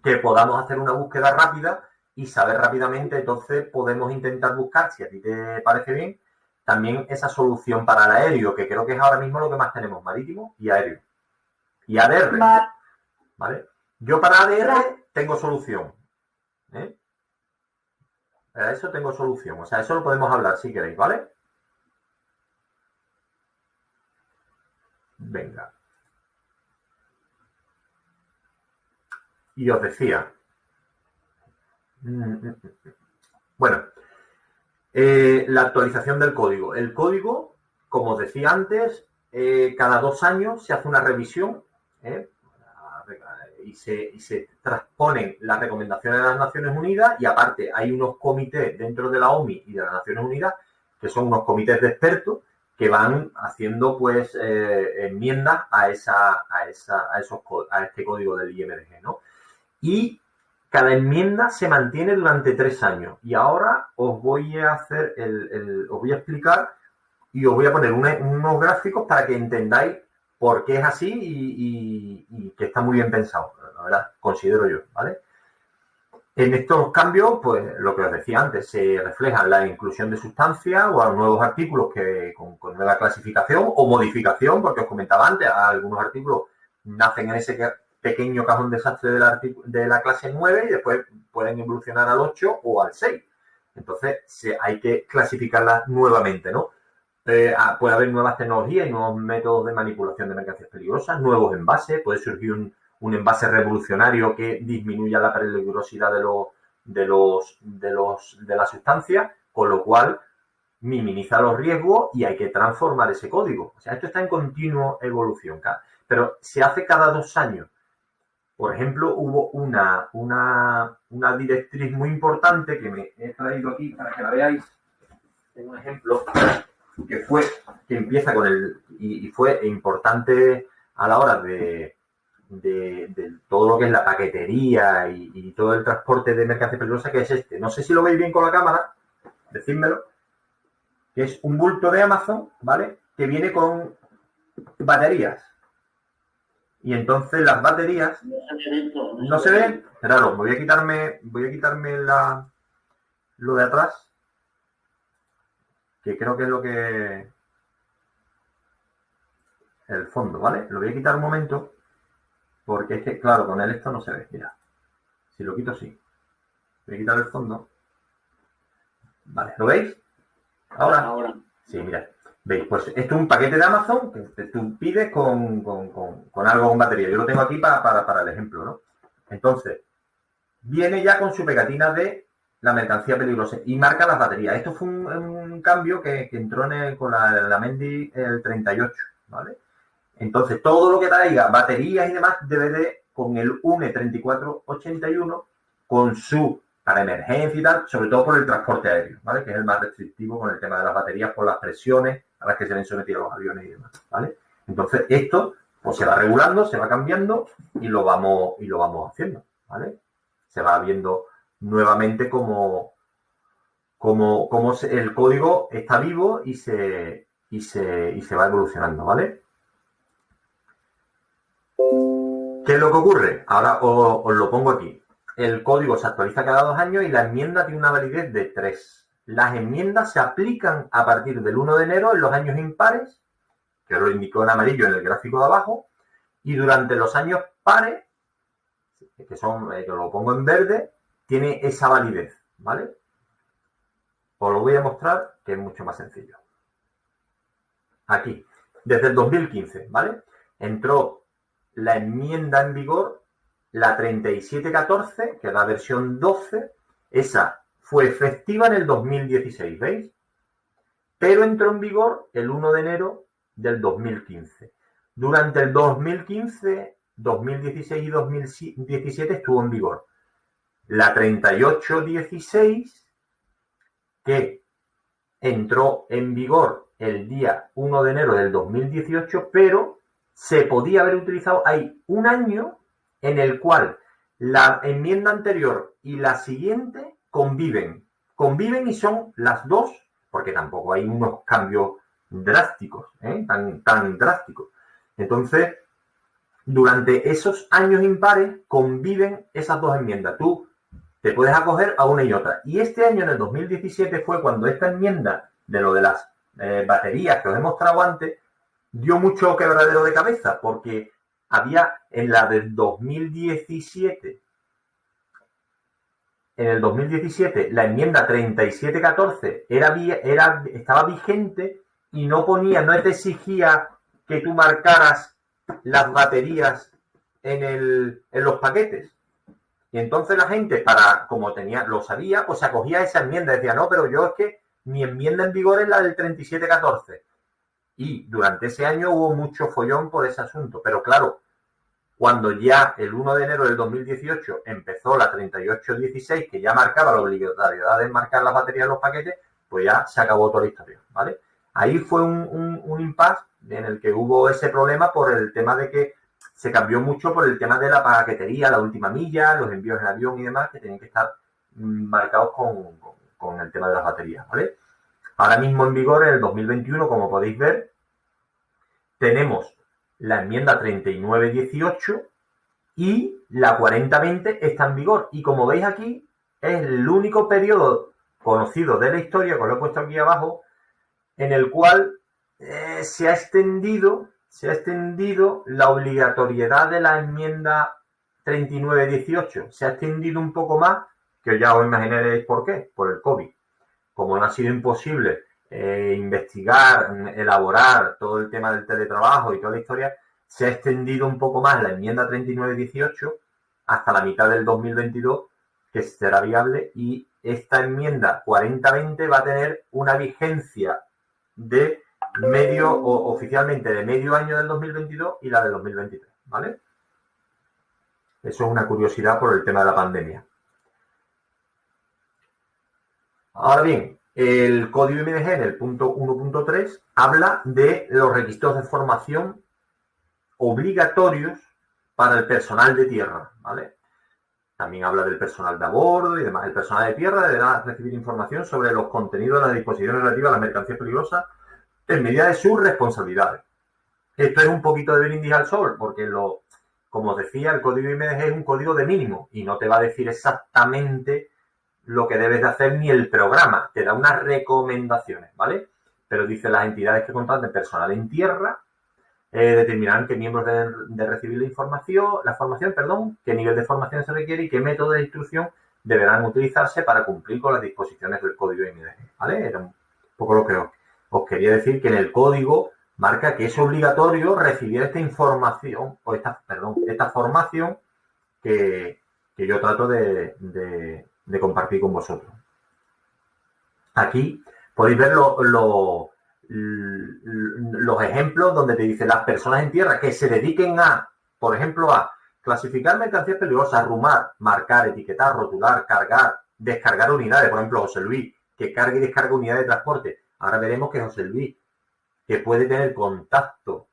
que podamos hacer una búsqueda rápida y saber rápidamente. Entonces, podemos intentar buscar, si a ti te parece bien, también esa solución para el aéreo, que creo que es ahora mismo lo que más tenemos, marítimo y aéreo. Y ADR, ¿vale? Yo para ADR tengo solución, ¿eh? Para eso tengo solución. O sea, eso lo podemos hablar si queréis, ¿vale? Venga. Y os decía. Bueno, la actualización del código. El código, como os decía antes, cada 2 años se hace una revisión, y se transponen las recomendaciones de las Naciones Unidas, y aparte hay unos comités dentro de la OMI y de las Naciones Unidas, que son unos comités de expertos que van haciendo pues enmiendas a este código del IMDG, ¿no? Y cada enmienda se mantiene durante 3 años. Y ahora os voy a hacer os voy a explicar y os voy a poner unos gráficos para que entendáis por qué es así y que está muy bien pensado, la verdad, considero yo, ¿vale? En estos cambios, pues lo que os decía antes, se refleja la inclusión de sustancias o a nuevos artículos con nueva clasificación o modificación, porque os comentaba antes, algunos artículos nacen en ese pequeño cajón desastre de la clase 9 y después pueden evolucionar al 8 o al 6. Entonces, hay que clasificarlas nuevamente, ¿no? Puede haber nuevas tecnologías y nuevos métodos de manipulación de mercancías peligrosas, nuevos envases, puede surgir un envase revolucionario que disminuya la peligrosidad de la sustancia, con lo cual minimiza los riesgos y hay que transformar ese código. O sea, esto está en continua evolución, pero se hace cada 2 años. Por ejemplo, hubo una directriz muy importante que me he traído aquí para que la veáis. Tengo un ejemplo que empieza con y fue importante a la hora de todo lo que es la paquetería y todo el transporte de mercancías peligrosas, que es este. No sé si lo veis bien con la cámara, decídmelo. Que es un bulto de Amazon, ¿vale? Que viene con baterías. Y entonces las baterías no se ven. Claro, voy a quitarme lo de atrás, que creo que es lo que el fondo, ¿vale? Lo voy a quitar un momento, porque es que, claro, con esto no se ve. Mira, si lo quito, sí. Voy a quitar el fondo. Vale, ¿lo veis? Ahora. Sí, mira. ¿Veis? Pues esto es un paquete de Amazon que tú pides con algo con batería. Yo lo tengo aquí para el ejemplo, ¿no? Entonces, viene ya con su pegatina de la mercancía peligrosa y marca las baterías. Esto fue un cambio que entró con la Mendy el 38, ¿vale? Entonces, todo lo que traiga baterías y demás debe de, con el UNE 3481, con su, para emergencia y tal, sobre todo por el transporte aéreo, ¿vale? Que es el más restrictivo con el tema de las baterías, por las presiones a las que se ven sometidos los aviones y demás, ¿vale? Entonces, esto pues se va regulando, se va cambiando y lo vamos haciendo, ¿vale? Se va viendo nuevamente cómo el código está vivo y se va evolucionando, ¿vale? ¿Qué es lo que ocurre? Ahora os lo pongo aquí. El código se actualiza cada 2 años y la enmienda tiene una validez de 3. Las enmiendas se aplican a partir del 1 de enero en los años impares, que os lo indicó en amarillo en el gráfico de abajo, y durante los años pares, que lo pongo en verde, tiene esa validez, ¿vale? Os lo voy a mostrar, que es mucho más sencillo. Aquí, desde el 2015, ¿vale? Entró la enmienda en vigor, la 3714, que es la versión 12, esa fue efectiva en el 2016, ¿veis? Pero entró en vigor el 1 de enero del 2015. Durante el 2015, 2016 y 2017 estuvo en vigor la 3816, que entró en vigor el día 1 de enero del 2018, pero se podía haber utilizado. Hay un año en el cual la enmienda anterior y la siguiente conviven y son las dos, porque tampoco hay unos cambios drásticos, tan drásticos. Entonces, durante esos años impares conviven esas dos enmiendas. Tú te puedes acoger a una y otra. Y este año, en el 2017, fue cuando esta enmienda de lo de las baterías que os he mostrado antes dio mucho quebradero de cabeza, porque había en la del 2017, la enmienda 3714 estaba vigente y no te exigía que tú marcaras las baterías en los paquetes. Y entonces la gente, como lo sabía, pues se acogía a esa enmienda. Decía, no, pero yo es que mi enmienda en vigor es la del 3714. Y durante ese año hubo mucho follón por ese asunto. Pero claro, cuando ya el 1 de enero del 2018 empezó la 3816, que ya marcaba la obligatoriedad de marcar las baterías en los paquetes, pues ya se acabó toda la historia, ¿vale? Ahí fue un impasse en el que hubo ese problema por el tema de que se cambió mucho por el tema de la paquetería, la última milla, los envíos en avión y demás, que tienen que estar marcados con el tema de las baterías, ¿vale? Ahora mismo en vigor, en el 2021, como podéis ver, tenemos la enmienda 3918 y la 4020 está en vigor. Y como veis aquí, es el único periodo conocido de la historia, que lo he puesto aquí abajo, en el cual se ha extendido la obligatoriedad de la enmienda 3918. Se ha extendido un poco más, que ya os imaginaréis por qué, por el COVID. Como no ha sido imposible investigar, elaborar todo el tema del teletrabajo y toda la historia, se ha extendido un poco más la enmienda 3918 hasta la mitad del 2022, que será viable, y esta enmienda 4020 va a tener una vigencia de oficialmente de medio año del 2022 y la del 2023, ¿vale? Eso es una curiosidad por el tema de la pandemia. Ahora bien, el código IMDG en el punto 1.3 habla de los requisitos de formación obligatorios para el personal de tierra, ¿vale? También habla del personal de a bordo y demás. El personal de tierra deberá recibir información sobre los contenidos de las disposiciones relativas a las mercancías peligrosas en medida de sus responsabilidades. Esto es un poquito de brindis al sol, porque como os decía, el código IMDG es un código de mínimo y no te va a decir exactamente lo que debes de hacer ni el programa, te da unas recomendaciones, ¿vale? Pero dice, las entidades que contraten personal en tierra determinarán qué miembros deben de recibir la formación, qué nivel de formación se requiere y qué método de instrucción deberán utilizarse para cumplir con las disposiciones del código IMDG, ¿vale? Era un poco lo que os os quería decir que en el código marca que es obligatorio recibir esta información, o esta formación que yo trato de compartir con vosotros. Aquí podéis ver los ejemplos donde te dice las personas en tierra que se dediquen a, por ejemplo, a clasificar mercancías peligrosas, arrumar, marcar, etiquetar, rotular, cargar, descargar unidades. Por ejemplo, José Luis, que cargue y descarga unidades de transporte. Ahora veremos que José Luis, que puede tener contacto,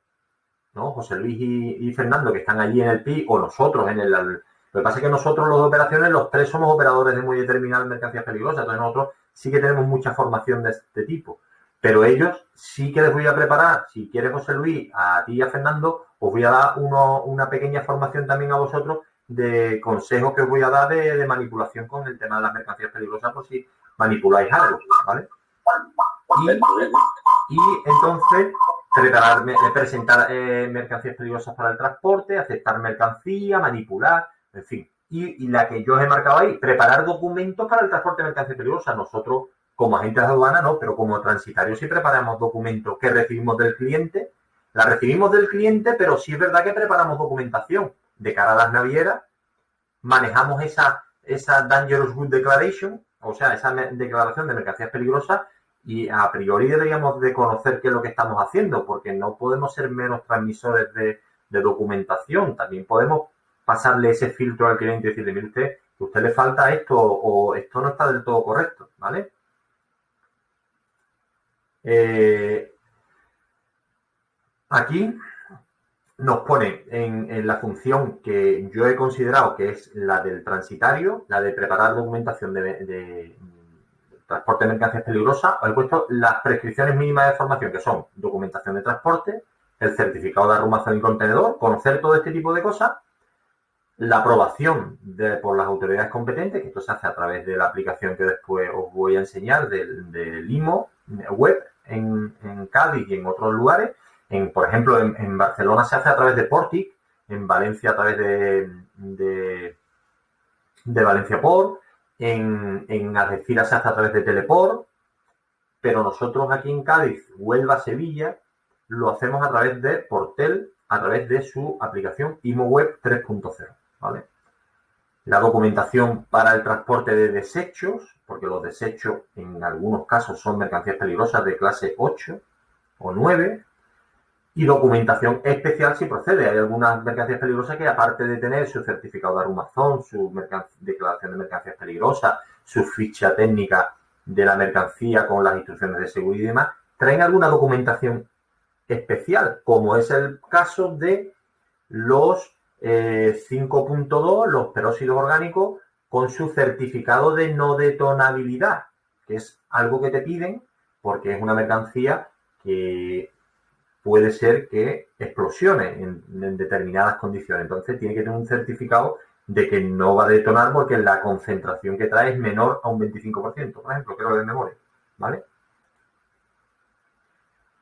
¿no? José Luis y Fernando, que están allí en el PI, o nosotros en el... Lo que pasa es que nosotros los de operaciones, los tres somos operadores de muelle terminal mercancías peligrosas, entonces nosotros sí que tenemos mucha formación de este tipo. Pero ellos sí que les voy a preparar, si quieres José Luis, a ti y a Fernando, os voy a dar una pequeña formación también a vosotros de consejos que os voy a dar de manipulación con el tema de las mercancías peligrosas por si manipuláis algo, ¿vale? Y entonces presentar mercancías peligrosas para el transporte, aceptar mercancía, manipular, en fin. Y la que yo os he marcado ahí, preparar documentos para el transporte de mercancías peligrosas. Nosotros, como agentes de aduana, no, pero como transitarios sí preparamos documentos que recibimos del cliente. La recibimos del cliente, pero sí es verdad que preparamos documentación de cara a las navieras. Manejamos esa Dangerous Goods Declaration, o sea, esa declaración de mercancías peligrosas, y a priori deberíamos de conocer qué es lo que estamos haciendo, porque no podemos ser menos transmisores de documentación. También podemos pasarle ese filtro al cliente y decirle, mire usted, que a usted le falta esto o esto no está del todo correcto, ¿vale? Aquí nos pone en la función que yo he considerado que es la del transitario, la de preparar documentación de transporte de mercancías peligrosas. Os he puesto las prescripciones mínimas de formación, que son documentación de transporte, el certificado de arrumación y contenedor, conocer todo este tipo de cosas, la aprobación por las autoridades competentes, que esto se hace a través de la aplicación que después os voy a enseñar del IMO web en Cádiz y en otros lugares. Por ejemplo, en Barcelona se hace a través de Portic, en Valencia a través de Valencia Port, en Algeciras se hace a través de Teleport, pero nosotros aquí en Cádiz, Huelva, Sevilla, lo hacemos a través de Portel, a través de su aplicación IMO Web 3.0, ¿vale? La documentación para el transporte de desechos, porque los desechos en algunos casos son mercancías peligrosas de clase 8 o 9, y documentación especial si procede. Hay algunas mercancías peligrosas que, aparte de tener su certificado de arrumazón, su declaración de mercancías peligrosas, su ficha técnica de la mercancía con las instrucciones de seguridad y demás, traen alguna documentación especial, como es el caso de los 5.2, los peróxidos orgánicos, con su certificado de no detonabilidad, que es algo que te piden porque es una mercancía que puede ser que explosione en determinadas condiciones. Entonces tiene que tener un certificado de que no va a detonar porque la concentración que trae es menor a un 25%, por ejemplo, creo de memoria, ¿vale?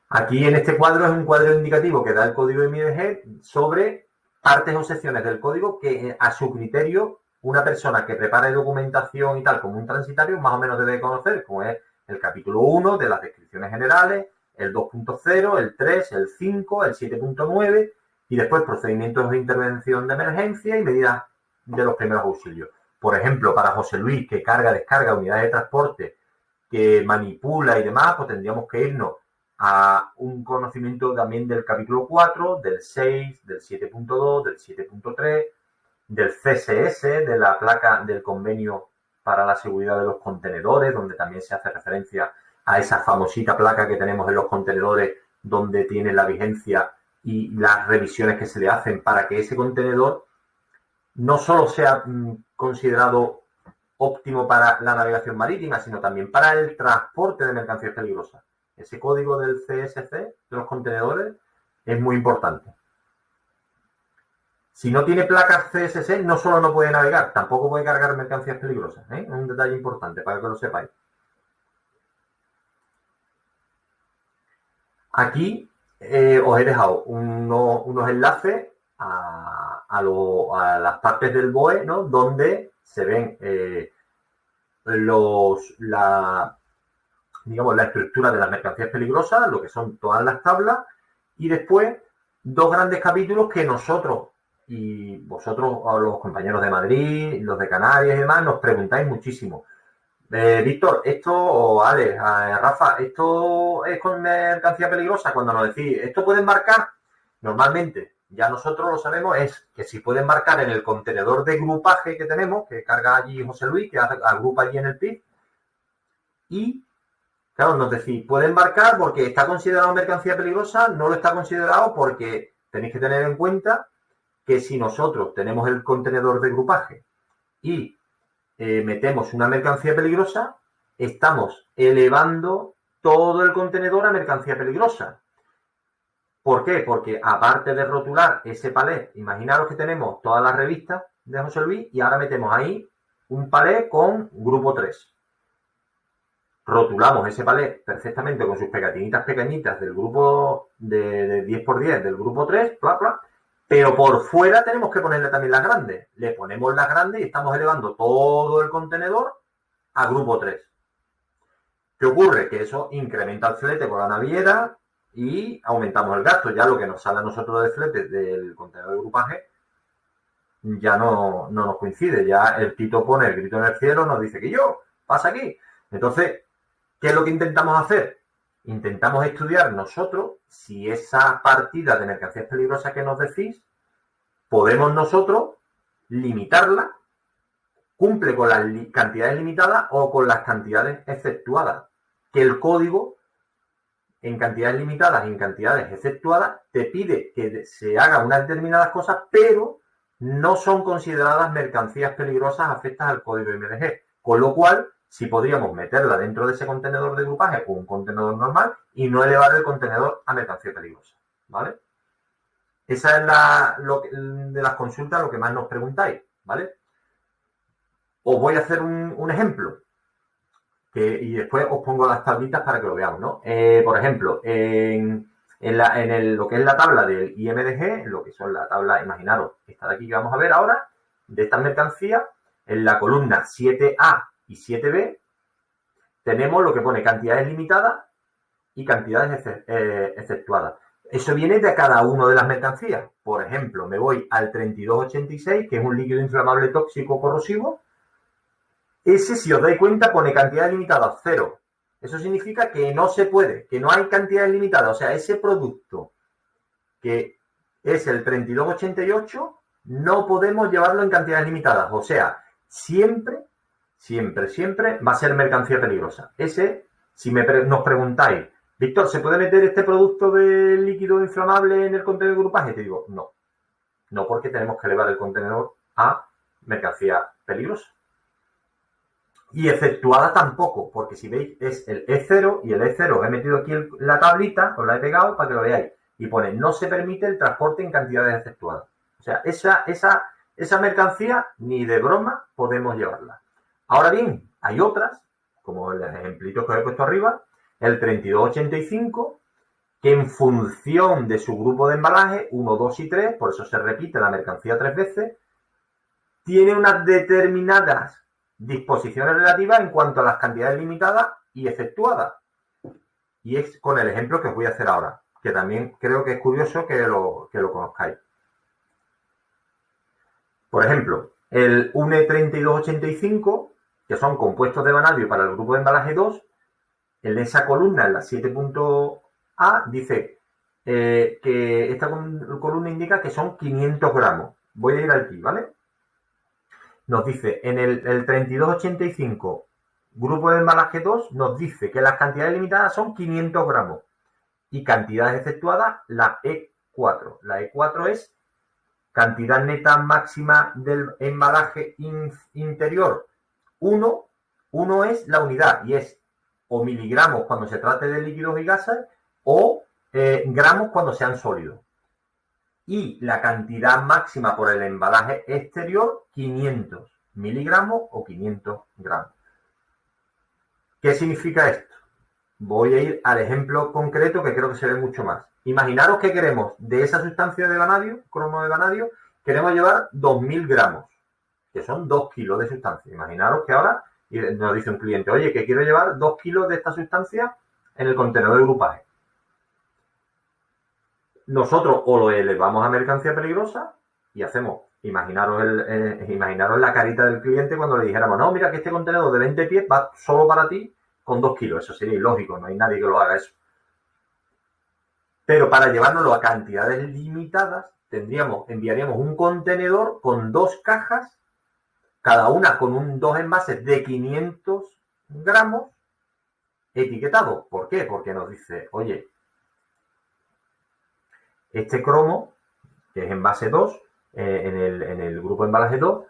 Aquí en este cuadro es un cuadro indicativo que da el código MIDG sobre partes o secciones del código que, a su criterio, una persona que prepare documentación y tal como un transitario más o menos debe conocer, como es el capítulo 1 de las descripciones generales, el 2.0, el 3, el 5, el 7.9 y después procedimientos de intervención de emergencia y medidas de los primeros auxilios. Por ejemplo, para José Luis, que carga, descarga unidades de transporte, que manipula y demás, pues tendríamos que irnos a un conocimiento también del capítulo 4, del 6, del 7.2, del 7.3, del CSS, de la placa del convenio para la seguridad de los contenedores, donde también se hace referencia a esa famosita placa que tenemos en los contenedores donde tiene la vigencia y las revisiones que se le hacen para que ese contenedor no solo sea considerado óptimo para la navegación marítima, sino también para el transporte de mercancías peligrosas. Ese código del CSC de los contenedores es muy importante. Si no tiene placas CSC, no solo no puede navegar, tampoco puede cargar mercancías peligrosas, ¿eh? Es un detalle importante para que lo sepáis. Aquí os he dejado unos enlaces a las partes del BOE, ¿no? Donde se ven digamos, la estructura de las mercancías peligrosas, lo que son todas las tablas, y después 2 grandes capítulos que nosotros y vosotros, o los compañeros de Madrid, los de Canarias y demás, nos preguntáis muchísimo. Víctor, esto, o Alex, Rafa, ¿esto es con mercancía peligrosa? Cuando nos decís, ¿esto puede embarcar? Normalmente, ya nosotros lo sabemos, es que si puede embarcar en el contenedor de grupaje que tenemos, que carga allí José Luis, que agrupa allí en el PIB, y claro, nos decís, puede embarcar porque está considerado mercancía peligrosa, no lo está considerado porque tenéis que tener en cuenta que si nosotros tenemos el contenedor de grupaje y metemos una mercancía peligrosa, estamos elevando todo el contenedor a mercancía peligrosa. ¿Por qué? Porque aparte de rotular ese palé, imaginaros que tenemos todas las revistas de José Luis y ahora metemos ahí un palé con grupo 3. Rotulamos ese palé perfectamente con sus pegatinitas pequeñitas del grupo de 10×10 del grupo 3, bla, bla, pero por fuera tenemos que ponerle también las grandes. Le ponemos las grandes y estamos elevando todo el contenedor a grupo 3. ¿Qué ocurre? Que eso incrementa el flete con la naviera y aumentamos el gasto. Ya lo que nos sale a nosotros de flete del contenedor de grupaje ya no nos coincide. Ya el Tito pone el grito en el cielo, nos dice que yo, pasa aquí. Entonces, ¿qué es lo que intentamos hacer? Intentamos estudiar nosotros si esa partida de mercancías peligrosas que nos decís, podemos nosotros limitarla, cumple con las cantidades limitadas o con las cantidades exceptuadas. Que el código, en cantidades limitadas y en cantidades exceptuadas, te pide que se hagan unas determinadas cosas, pero no son consideradas mercancías peligrosas afectas al código IMDG. Con lo cual, si podríamos meterla dentro de ese contenedor de grupaje o un contenedor normal y no elevar el contenedor a mercancía peligrosa, ¿vale? Esa es de las consultas lo que más nos preguntáis, ¿vale? Os voy a hacer un ejemplo y después os pongo las tablitas para que lo veamos, ¿no? Por ejemplo, lo que es la tabla del IMDG, lo que son la tabla, imaginaros, esta de aquí que vamos a ver ahora, de estas mercancías, en la columna 7A y 7B, tenemos lo que pone cantidades limitadas y cantidades exceptuadas. Eso viene de cada una de las mercancías. Por ejemplo, me voy al 3286, que es un líquido inflamable tóxico corrosivo. Ese, si os dais cuenta, pone cantidades limitadas 0. Eso significa que no se puede, que no hay cantidades limitadas. O sea, ese producto que es el 3288, no podemos llevarlo en cantidades limitadas. O sea, siempre va a ser mercancía peligrosa. Ese, si nos preguntáis, Víctor, ¿se puede meter este producto de líquido inflamable en el contenedor de grupaje? Te digo, no. No, porque tenemos que elevar el contenedor a mercancía peligrosa. Y exceptuada tampoco, porque si veis es el E0 y el E0 he metido aquí la tablita, os la he pegado para que lo veáis. Y pone, no se permite el transporte en cantidades exceptuadas. O sea, esa mercancía ni de broma podemos llevarla. Ahora bien, hay otras, como el ejemplito que os he puesto arriba, el 3285, que en función de su grupo de embalaje, 1, 2 y 3, por eso se repite la mercancía 3 veces, tiene unas determinadas disposiciones relativas en cuanto a las cantidades limitadas y efectuadas. Y es con el ejemplo que os voy a hacer ahora, que también creo que es curioso que lo conozcáis. Por ejemplo, el UNE 3285, que son compuestos de vanadio para el grupo de embalaje 2, en esa columna, en la 7.A, dice que esta columna indica que son 500 gramos. Voy a ir aquí, ¿vale? Nos dice, en el 3285, grupo de embalaje 2, nos dice que las cantidades limitadas son 500 gramos. Y cantidades efectuadas, la E4. La E4 es cantidad neta máxima del embalaje interior. 1 es la unidad y es o miligramos cuando se trate de líquidos y gases o gramos cuando sean sólidos. Y la cantidad máxima por el embalaje exterior, 500 miligramos o 500 gramos. ¿Qué significa esto? Voy a ir al ejemplo concreto que creo que se ve mucho más. Imaginaros que queremos de esa sustancia de vanadio, cromo de vanadio, queremos llevar 2000 gramos, que son 2 kilos de sustancia. Imaginaros que ahora y nos dice un cliente, oye, que quiero llevar 2 kilos de esta sustancia en el contenedor de grupaje. Nosotros o lo elevamos a mercancía peligrosa y hacemos, imaginaros la carita del cliente cuando le dijéramos, no, mira que este contenedor de 20 pies va solo para ti con 2 kilos. Eso sería ilógico, no hay nadie que lo haga eso. Pero para llevárnoslo a cantidades limitadas, enviaríamos un contenedor con 2 cajas, cada una con 2 envases de 500 gramos etiquetados. ¿Por qué? Porque nos dice, oye, este cromo, que es envase 2, en el grupo embalaje 2,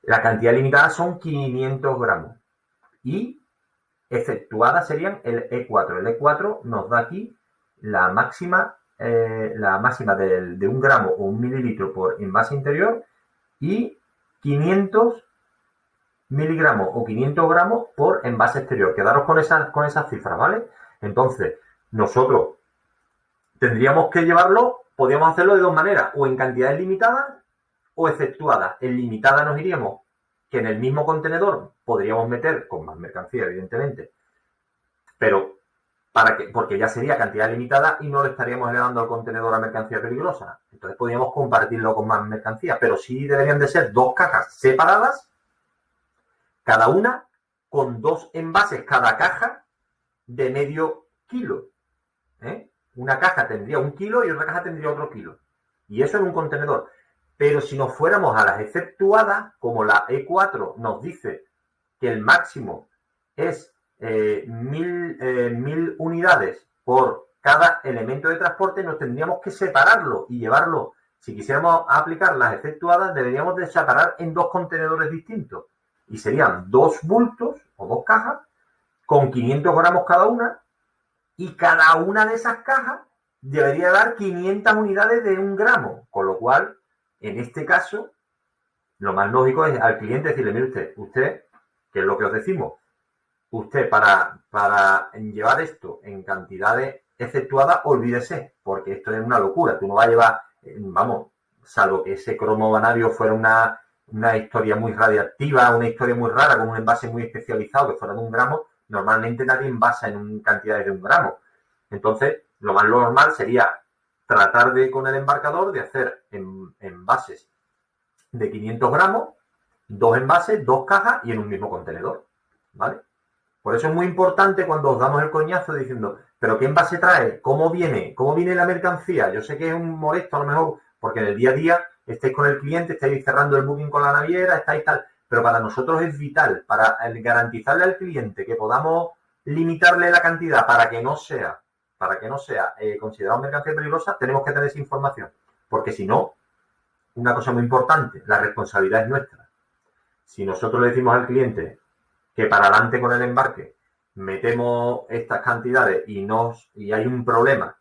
la cantidad limitada son 500 gramos. Y efectuadas serían el E4. El E4 nos da aquí la máxima de 1 gramo o 1 mililitro por envase interior y 500 miligramos o 500 gramos por envase exterior. Quedaros con esas cifras, ¿vale? Entonces, nosotros tendríamos que podríamos hacerlo de 2 maneras, o en cantidades limitadas o efectuadas. En limitada nos iríamos que en el mismo contenedor podríamos meter con más mercancía, evidentemente, pero porque ya sería cantidad limitada y no le estaríamos elevando al contenedor a mercancía peligrosa. Entonces podríamos compartirlo con más mercancía, pero sí deberían de ser 2 cajas separadas, cada una con 2 envases cada caja de medio kilo. Una caja tendría 1 kilo y otra caja tendría otro kilo. Y eso en un contenedor. Pero si nos fuéramos a las efectuadas, como la E4 nos dice que el máximo es 1000 unidades por cada elemento de transporte, nos tendríamos que separarlo y llevarlo. Si quisiéramos aplicar las efectuadas, deberíamos de separar en 2 contenedores distintos. Y serían 2 bultos o 2 cajas con 500 gramos cada una, y cada una de esas cajas debería dar 500 unidades de 1 gramo. Con lo cual, en este caso, lo más lógico es al cliente decirle, mire usted, que es lo que os decimos, usted para llevar esto en cantidades efectuadas, olvídese, porque esto es una locura. Tú no vas a llevar, salvo que ese cromo vanadio fuera una historia muy radiactiva, una historia muy rara, con un envase muy especializado que fuera de 1 gramo, normalmente nadie envasa en cantidades de 1 gramo. Entonces, lo más normal sería tratar con el embarcador de hacer envases de 500 gramos, 2 envases, 2 cajas y en un mismo contenedor, ¿vale? Por eso es muy importante cuando os damos el coñazo diciendo, ¿pero qué envase trae? ¿Cómo viene la mercancía? Yo sé que es un molesto a lo mejor, porque en el día a día estáis con el cliente, estáis cerrando el booking con la naviera, estáis tal, pero para nosotros es vital, para garantizarle al cliente que podamos limitarle la cantidad para que no sea considerado mercancía peligrosa, tenemos que tener esa información, porque si no, una cosa muy importante, la responsabilidad es nuestra. Si nosotros le decimos al cliente que para adelante con el embarque metemos estas cantidades y hay un problema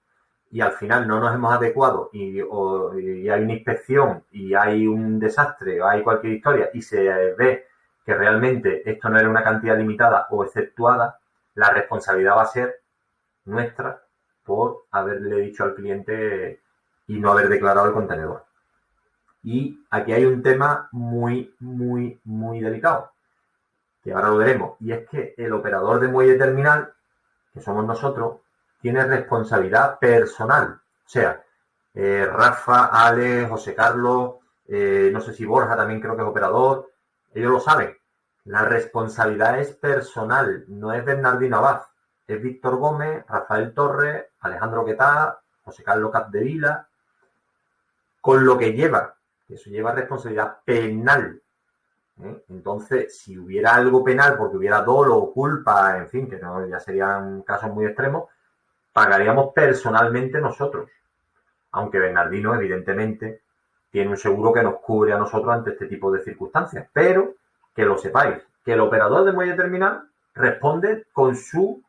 y al final no nos hemos adecuado y hay una inspección y hay un desastre o hay cualquier historia y se ve que realmente esto no era una cantidad limitada o exceptuada, la responsabilidad va a ser nuestra por haberle dicho al cliente y no haber declarado el contenedor. Y aquí hay un tema muy, muy, muy delicado, que ahora lo veremos, y es que el operador de muelle terminal, que somos nosotros, tiene responsabilidad personal. O sea, Rafa, Ale, José Carlos, no sé si Borja también creo que es operador, ellos lo saben. La responsabilidad es personal, no es Bernardino Abad, es Víctor Gómez, Rafael Torres, Alejandro Quetá, José Carlos Capdevila, con lo que lleva, que eso lleva responsabilidad penal. Entonces, si hubiera algo penal porque hubiera dolo o culpa, en fin, que no, ya serían casos muy extremos, pagaríamos personalmente nosotros. Aunque Bernardino, evidentemente, tiene un seguro que nos cubre a nosotros ante este tipo de circunstancias. Pero que lo sepáis, que el operador de muelle terminal responde con su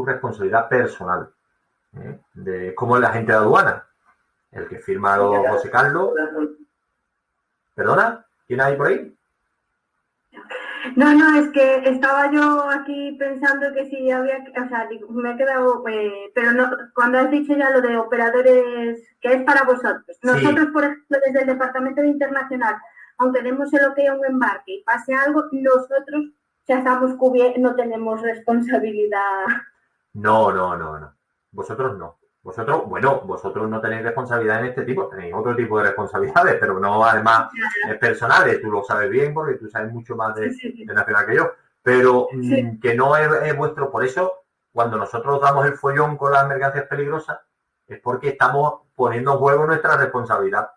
responsabilidad personal. Como el agente de aduana, el que firma a los José Carlos. ¿Perdona? ¿Quién hay por ahí? No, es que estaba yo aquí pensando que si había, o sea, me he quedado, pero no, cuando has dicho ya lo de operadores, que es para vosotros. Nosotros, sí. Por ejemplo, desde el Departamento de Internacional, aunque demos el ok a un embarque y pase algo, nosotros ya estamos cubiertos, no tenemos responsabilidad. No. Vosotros no. Vosotros no tenéis responsabilidad en este tipo, tenéis otro tipo de responsabilidades, pero no además personales. Tú lo sabes bien porque tú sabes mucho más de Nacional que yo. Pero que no es vuestro. Por eso, cuando nosotros damos el follón con las mercancías peligrosas, es porque estamos poniendo en juego nuestra responsabilidad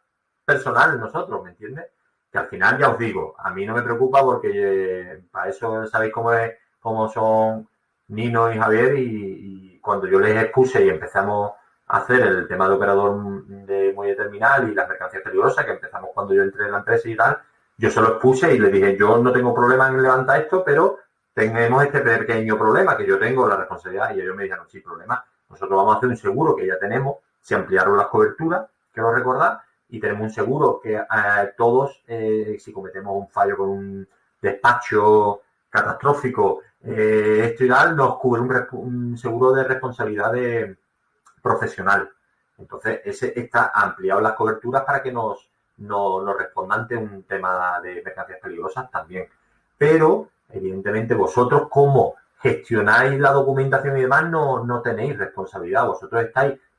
personal nosotros, ¿me entiendes? Que al final ya os digo, a mí no me preocupa porque para eso sabéis cómo son Nino y Javier y cuando yo les expuse y empezamos a hacer el tema de operador de muelle terminal y las mercancías peligrosas, que empezamos cuando yo entré en la empresa y tal, yo se lo expuse y les dije, yo no tengo problema en levantar esto, pero tenemos este pequeño problema que yo tengo la responsabilidad y ellos me dijeron, sin problema, nosotros vamos a hacer un seguro que ya tenemos, se ampliaron las coberturas, quiero recordar, y tenemos un seguro que todos, si cometemos un fallo con un despacho catastrófico, esto y tal, nos cubre un seguro de responsabilidad profesional. Entonces, ese está ampliado las coberturas para que nos respondan ante un tema de mercancías peligrosas también. Pero, evidentemente, vosotros como gestionáis la documentación y demás, no tenéis responsabilidad. Vosotros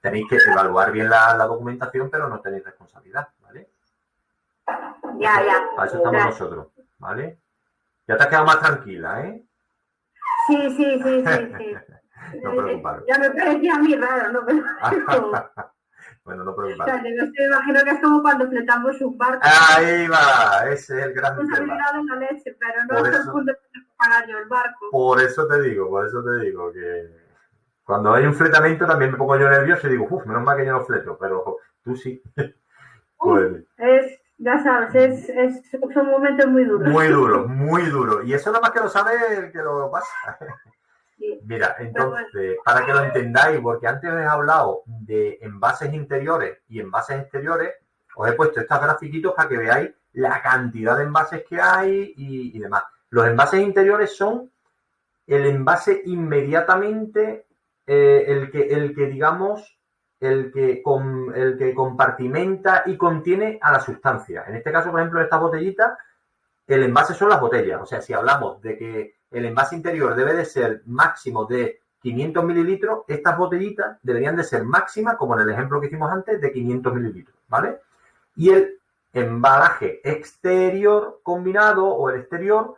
tenéis que evaluar bien la documentación, pero no tenéis responsabilidad, ¿vale? Ya. Para eso estamos nosotros, ¿vale? Ya te has quedado más tranquila, ¿eh? Sí. No preocuparos. Ya me parecía a mí raro, ¿no? Pero... Bueno, no preocuparos. O sea, yo me imagino que es como cuando fletamos un barco. Ahí va, ese es el gran tema. En la leche, pero no hasta el punto de pagar yo el barco. Por eso te digo que cuando hay un fletamiento también me pongo yo nervioso y digo, menos mal que yo no fleto, pero tú sí. Pues, ya sabes, son momentos muy duros. Muy duro. Y eso nada más que lo sabe el que lo pasa. Sí. Mira, entonces, para que lo entendáis, porque antes os he hablado de envases interiores y envases exteriores, os he puesto estos grafiquitos para que veáis la cantidad de envases que hay y demás. Los envases interiores son el envase inmediatamente, el que compartimenta y contiene a la sustancia. En este caso, por ejemplo, en estas botellitas, el envase son las botellas. O sea, si hablamos de que el envase interior debe de ser máximo de 500 mililitros, estas botellitas deberían de ser máximas, como en el ejemplo que hicimos antes, de 500 mililitros, ¿vale? Y el embalaje exterior combinado o el exterior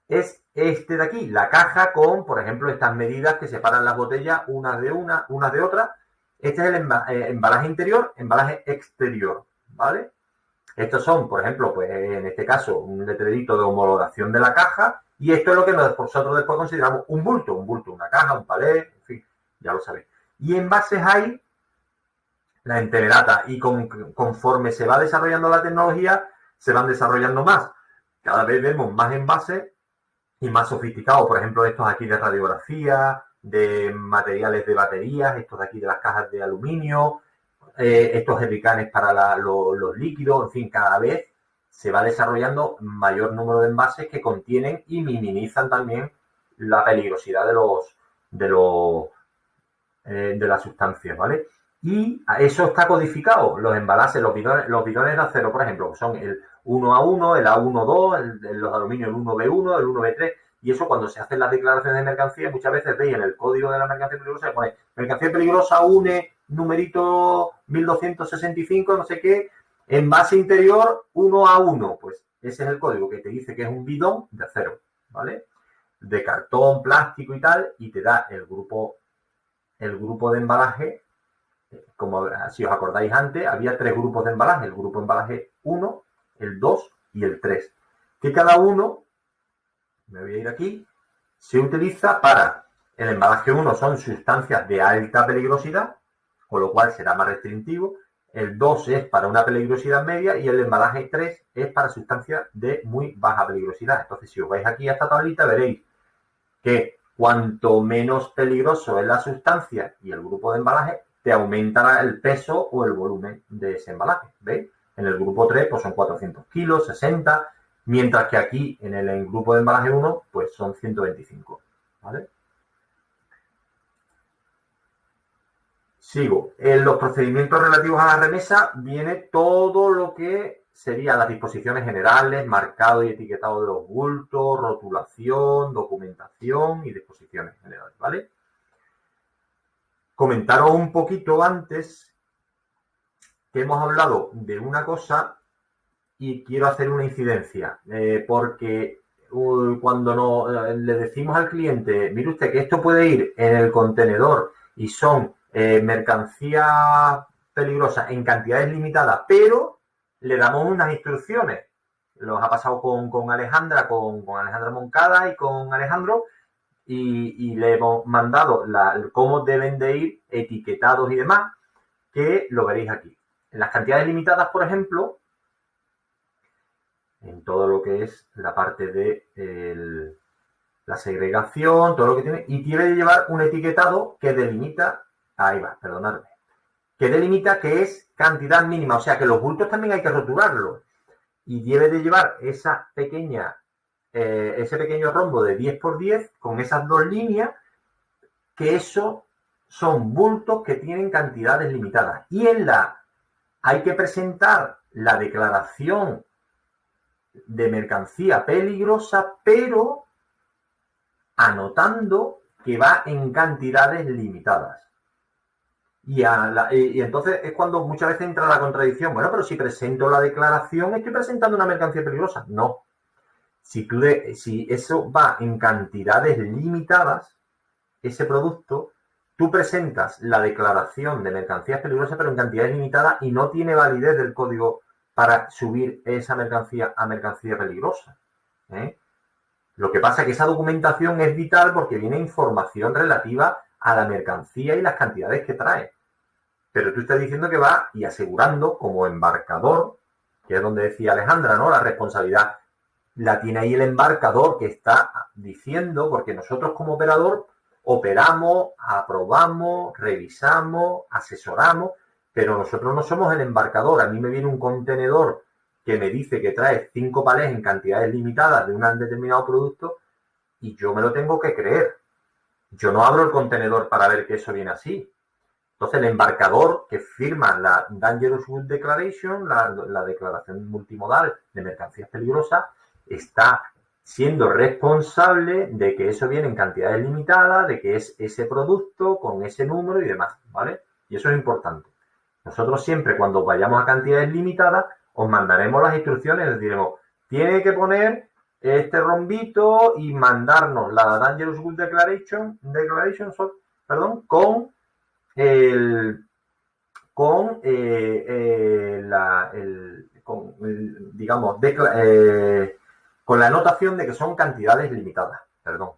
es este de aquí, la caja con, por ejemplo, estas medidas que separan las botellas unas de otras. Este es el embalaje interior, embalaje exterior, ¿vale? Estos son, por ejemplo, pues en este caso, un letrerito de homologación de la caja y esto es lo que nosotros después consideramos un bulto, una caja, un palé, en fin, ya lo sabéis. Y envases hay la entererata y conforme se va desarrollando la tecnología, se van desarrollando más. Cada vez vemos más envases y más sofisticados, por ejemplo, estos aquí de radiografía, de materiales de baterías, estos de aquí de las cajas de aluminio, estos jerricanes para los líquidos, en fin, cada vez se va desarrollando mayor número de envases que contienen y minimizan también la peligrosidad de las sustancias, ¿vale? Y eso está codificado, los envases, los bidones de acero, por ejemplo, son el 1A1, el A12, los de aluminio el 1B1, el 1B3, y eso cuando se hacen las declaraciones de mercancía, muchas veces veis en el código de la mercancía peligrosa, se pone mercancía peligrosa UNE, numerito 1265, no sé qué, envase interior 1A1, pues ese es el código que te dice que es un bidón de acero, ¿vale? De cartón, plástico y tal, y te da el grupo de embalaje. Como si os acordáis antes, había 3 grupos de embalaje, el grupo de embalaje 1, el 2 y el 3, que cada uno, me voy a ir aquí, se utiliza para, el embalaje 1 son sustancias de alta peligrosidad, con lo cual será más restrictivo, el 2 es para una peligrosidad media y el embalaje 3 es para sustancias de muy baja peligrosidad. Entonces, si os vais aquí a esta tablita, veréis que cuanto menos peligroso es la sustancia y el grupo de embalaje, te aumentará el peso o el volumen de ese embalaje, ¿veis? En el grupo 3 pues son 400 kilos, 60, mientras que aquí en el grupo de embalaje 1 pues son 125, ¿vale? Sigo. En los procedimientos relativos a la remesa viene todo lo que serían las disposiciones generales, marcado y etiquetado de los bultos, rotulación, documentación y disposiciones generales, ¿vale? Comentaros un poquito antes que hemos hablado de una cosa y quiero hacer una incidencia, porque cuando le decimos al cliente, mire usted que esto puede ir en el contenedor y son mercancías peligrosas en cantidades limitadas, pero le damos unas instrucciones. Los ha pasado con Alejandra, con Alejandra Moncada y con Alejandro, y le hemos mandado cómo deben de ir etiquetados y demás, que lo veréis aquí. En las cantidades limitadas, por ejemplo, en todo lo que es la parte de la segregación, todo lo que tiene, y tiene que llevar un etiquetado que delimita, ahí va, perdonadme, que delimita que es cantidad mínima, o sea que los bultos también hay que rotularlos, y debe de llevar ese pequeño rombo de 10 por 10 con esas dos líneas, que eso son bultos que tienen cantidades limitadas. Y hay que presentar la declaración de mercancía peligrosa, pero anotando que va en cantidades limitadas. Y entonces es cuando muchas veces entra la contradicción. Bueno, pero si presento la declaración, estoy presentando una mercancía peligrosa. No. Si eso va en cantidades limitadas, ese producto, tú presentas la declaración de mercancías peligrosas, pero en cantidades limitadas y no tiene validez del código para subir esa mercancía a mercancía peligrosa. Lo que pasa es que esa documentación es vital porque viene información relativa a la mercancía y las cantidades que trae. Pero tú estás diciendo que va y asegurando como embarcador, que es donde decía Alejandra, ¿no? La responsabilidad la tiene ahí el embarcador que está diciendo, porque nosotros como operador operamos, aprobamos, revisamos, asesoramos, pero nosotros no somos el embarcador. A mí me viene un contenedor que me dice que trae 5 palés en cantidades limitadas de un determinado producto y yo me lo tengo que creer. Yo no abro el contenedor para ver que eso viene así. Entonces, el embarcador que firma la Dangerous Goods Declaration, la declaración multimodal de mercancías peligrosas, está siendo responsable de que eso viene en cantidades limitadas, de que es ese producto con ese número y demás, ¿vale? Y eso es importante. Nosotros siempre, cuando vayamos a cantidades limitadas, os mandaremos las instrucciones, les diremos, tiene que poner este rombito y mandarnos la Dangerous Goods Declaration, con con la anotación de que son cantidades limitadas, perdón.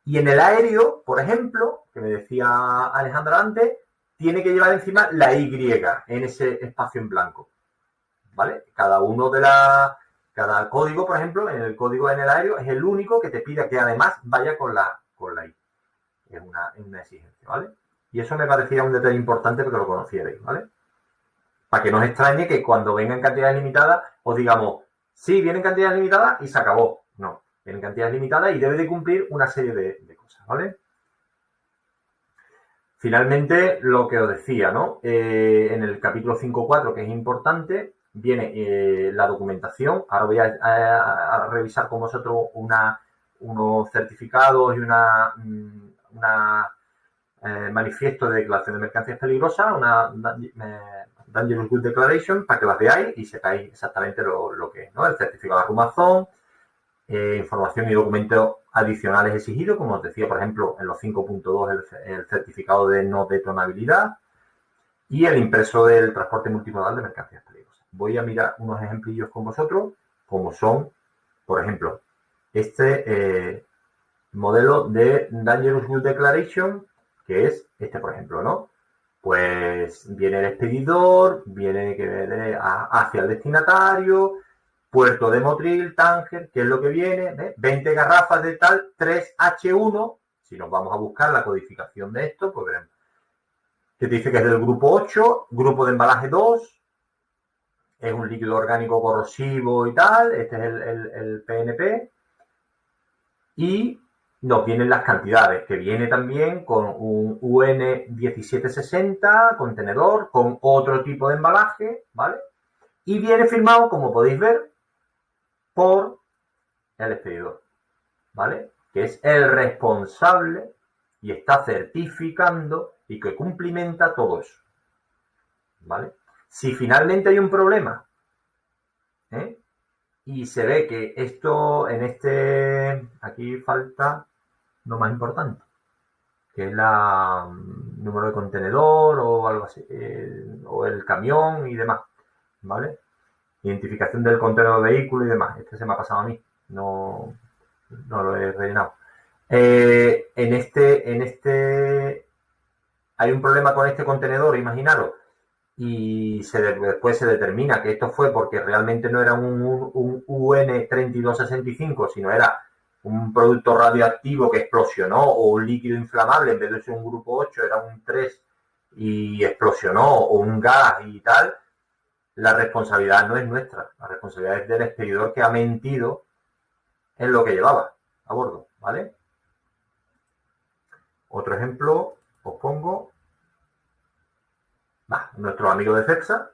Y en el aéreo, por ejemplo, que me decía Alejandra antes, tiene que llevar encima la Y en ese espacio en blanco, ¿vale? Cada código, por ejemplo, en el código en el aéreo es el único que te pide que además vaya con la I. Es una exigencia, ¿vale? Y eso me parecía un detalle importante porque lo conocierais, ¿vale? Para que no os extrañe que cuando vengan cantidades limitadas os digamos, sí, vienen cantidades limitadas y se acabó. No, vienen cantidades limitadas y debe de cumplir una serie de cosas, ¿vale? Finalmente, lo que os decía, ¿no? En el capítulo 5.4, que es importante, viene la documentación. Ahora voy a revisar con vosotros unos certificados y una manifiesto de declaración de mercancías peligrosas, una Dangerous Goods Declaration, para que las veáis y sepáis exactamente lo que es, ¿no? El certificado de arrumazón, información y documentos adicionales exigidos, como os decía, por ejemplo, en los 5.2 el certificado de no detonabilidad y el impreso del transporte multimodal de mercancías peligrosas. Voy a mirar unos ejemplillos con vosotros, como son, por ejemplo, este modelo de Dangerous Goods Declaration, que es este, por ejemplo, ¿no? Pues viene el expedidor, viene hacia el destinatario, puerto de Motril, Tánger, ¿qué es lo que viene? ¿Ves? 20 garrafas de tal, 3H1. Si nos vamos a buscar la codificación de esto, pues veremos. Que te dice que es del grupo 8, grupo de embalaje 2, es un líquido orgánico corrosivo y tal, este es el PNP. Y nos vienen las cantidades, que viene también con un UN 1760, contenedor, con otro tipo de embalaje, ¿vale? Y viene firmado, como podéis ver, por el expedidor, ¿vale? Que es el responsable y está certificando y que cumplimenta todo eso, ¿vale? Si finalmente hay un problema, y se ve que esto aquí falta lo más importante, que es la número de contenedor o algo así, o el camión y demás, ¿vale? Identificación del contenedor de vehículo y demás. Este se me ha pasado a mí, no lo he rellenado. En este hay un problema con este contenedor, imaginaros, y después se determina que esto fue porque realmente no era un UN3265, sino era un producto radioactivo que explosionó, o un líquido inflamable, en vez de ser un grupo 8, era un 3 y explosionó, o un gas y tal. La responsabilidad no es nuestra, la responsabilidad es del expedidor que ha mentido en lo que llevaba a bordo, ¿vale? Otro ejemplo os pongo. Nuestros amigos de CEPSA,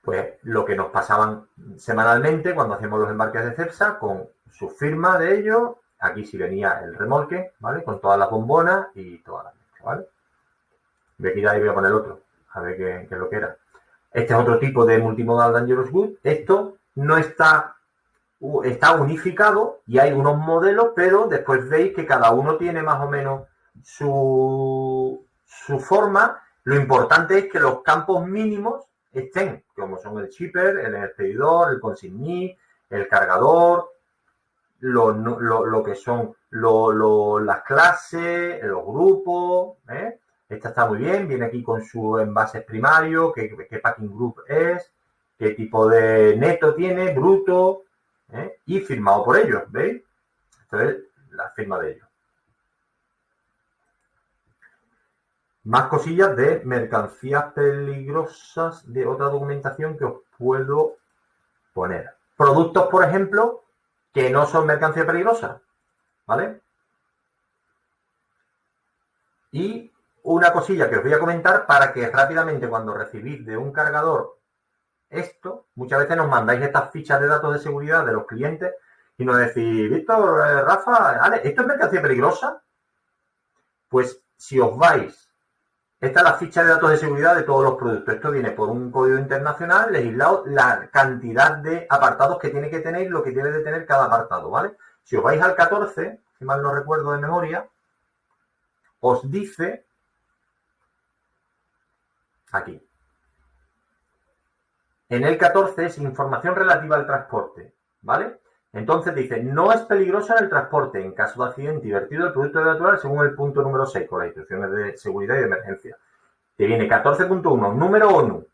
pues lo que nos pasaban semanalmente cuando hacíamos los embarques de CEPSA, con su firma de ellos. Aquí sí venía el remolque, ¿vale? Con todas las bombonas y todas las mezclas, ¿vale? Voy a quitar y voy a poner otro, a ver qué es lo que era. Este es otro tipo de Multimodal Dangerous Goods. Esto no está unificado y hay unos modelos, pero después veis que cada uno tiene más o menos su forma. Lo importante es que los campos mínimos estén, como son el shipper, el expedidor, el consignee, el cargador, lo que son las clases, los grupos. Esta está muy bien, viene aquí con sus envases primarios, qué packing group es, qué tipo de neto tiene, bruto, y firmado por ellos, ¿veis? Esto es la firma de ellos. Más cosillas de mercancías peligrosas, de otra documentación que os puedo poner. Productos, por ejemplo, que no son mercancía peligrosa, ¿vale? Y una cosilla que os voy a comentar para que rápidamente, cuando recibís de un cargador esto, muchas veces nos mandáis estas fichas de datos de seguridad de los clientes y nos decís, Víctor, Rafa, Ale, ¿esto es mercancía peligrosa? Pues si os vais, esta es la ficha de datos de seguridad de todos los productos. Esto viene por un código internacional legislado, la cantidad de apartados que tiene que tener, lo que debe de tener cada apartado, ¿vale? Si os vais al 14, si mal no recuerdo de memoria, os dice aquí. En el 14 es información relativa al transporte, ¿vale? Entonces dice, no es peligroso en el transporte en caso de accidente y vertido del producto natural según el punto número 6 con las instrucciones de seguridad y de emergencia. Te viene 14.1, número ONU,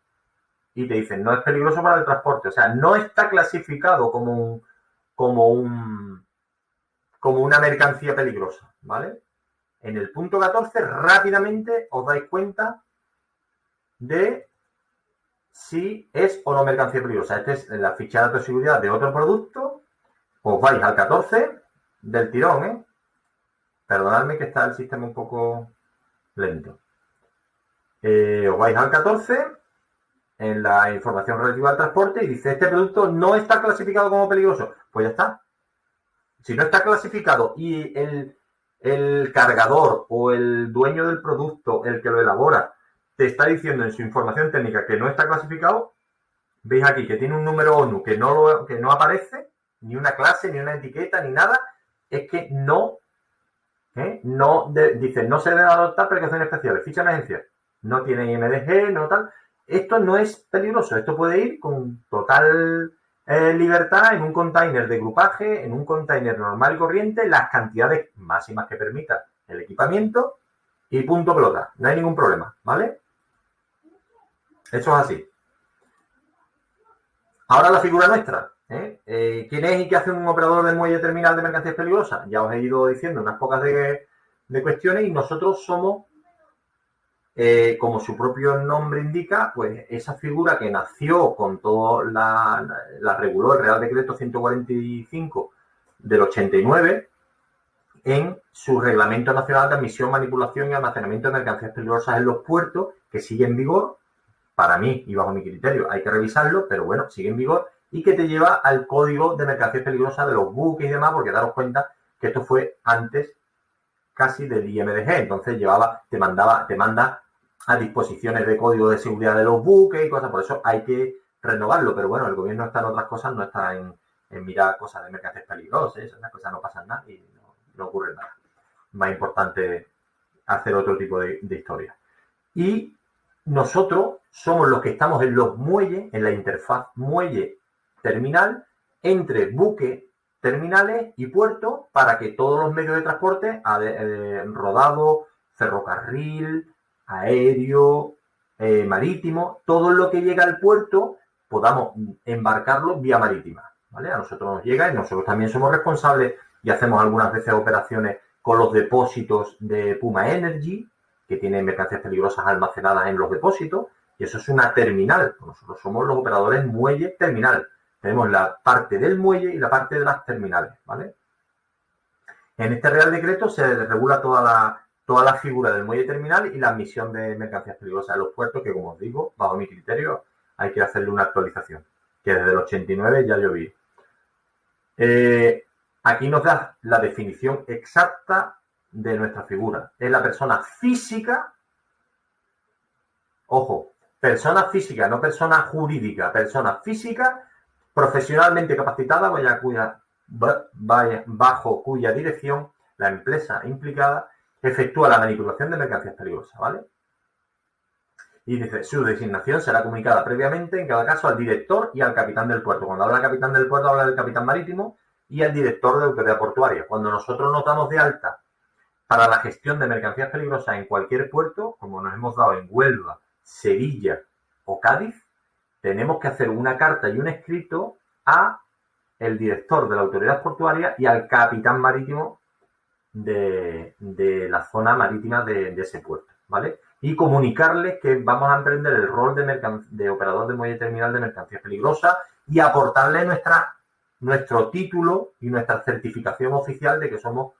y te dicen, no es peligroso para el transporte. O sea, no está clasificado como una mercancía peligrosa, ¿vale? En el punto 14, rápidamente os dais cuenta de si es o no mercancía peligrosa. Esta es la ficha de datos de seguridad de otro producto. Os vais al 14 del tirón, Perdonadme que está el sistema un poco lento. Os vais al 14 en la información relativa al transporte y dice, este producto no está clasificado como peligroso. Pues ya está. Si no está clasificado y el cargador o el dueño del producto, el que lo elabora, te está diciendo en su información técnica que no está clasificado, veis aquí que tiene un número ONU que no aparece, ni una clase, ni una etiqueta, ni nada, es que dice, no se deben adoptar precauciones especiales, ficha de emergencia, no tiene IMDG, no tal. Esto no es peligroso, esto puede ir con total libertad en un container de grupaje, en un container normal y corriente, las cantidades máximas que permita el equipamiento y punto pelota, no hay ningún problema, ¿vale? Eso es así. Ahora la figura nuestra. ¿Quién es y qué hace un operador de muelle terminal de mercancías peligrosas? Ya os he ido diciendo unas pocas de cuestiones y nosotros somos, como su propio nombre indica, pues esa figura que nació con todo la reguló el Real Decreto 145 del 89 en su Reglamento Nacional de Admisión, Manipulación y Almacenamiento de Mercancías Peligrosas en los Puertos, que sigue en vigor, para mí y bajo mi criterio hay que revisarlo, pero bueno, sigue en vigor, y que te lleva al código de mercancías peligrosas de los buques y demás, porque daros cuenta que esto fue antes casi del IMDG, entonces te manda a disposiciones de código de seguridad de los buques y cosas, por eso hay que renovarlo, pero bueno, el gobierno está en otras cosas, no está en mirar cosas de mercancías peligrosas, esas cosas no pasan nada y no ocurre nada. Más importante hacer otro tipo de historia. Y nosotros somos los que estamos en los muelles, en la interfaz muelle-terminal, entre buque, terminales y puertos, para que todos los medios de transporte, rodado, ferrocarril, aéreo, marítimo, todo lo que llega al puerto, podamos embarcarlo vía marítima, ¿vale? A nosotros nos llega y nosotros también somos responsables y hacemos algunas veces operaciones con los depósitos de Puma Energy, que tienen mercancías peligrosas almacenadas en los depósitos, y eso es una terminal. Nosotros somos los operadores muelle-terminal. Tenemos la parte del muelle y la parte de las terminales, ¿vale? En este Real Decreto se regula toda la figura del muelle terminal y la admisión de mercancías peligrosas a los puertos, que, como os digo, bajo mi criterio, hay que hacerle una actualización, que desde el 89 ya lloví. Aquí nos da la definición exacta de nuestra figura. Es la persona física, ojo, persona física, no persona jurídica, persona física profesionalmente capacitada, bajo cuya dirección la empresa implicada efectúa la manipulación de mercancías peligrosas, ¿vale? Y dice, su designación será comunicada previamente, en cada caso, al director y al capitán del puerto. Cuando habla del capitán del puerto, habla del capitán marítimo y al director de autoridad portuaria. Cuando nosotros nos damos de alta para la gestión de mercancías peligrosas en cualquier puerto, como nos hemos dado en Huelva, Sevilla o Cádiz, tenemos que hacer una carta y un escrito a el director de la autoridad portuaria y al capitán marítimo de la zona marítima de ese puerto, ¿vale? Y comunicarles que vamos a emprender el rol de operador de muelle terminal de mercancías peligrosas y aportarle nuestro título y nuestra certificación oficial de que somos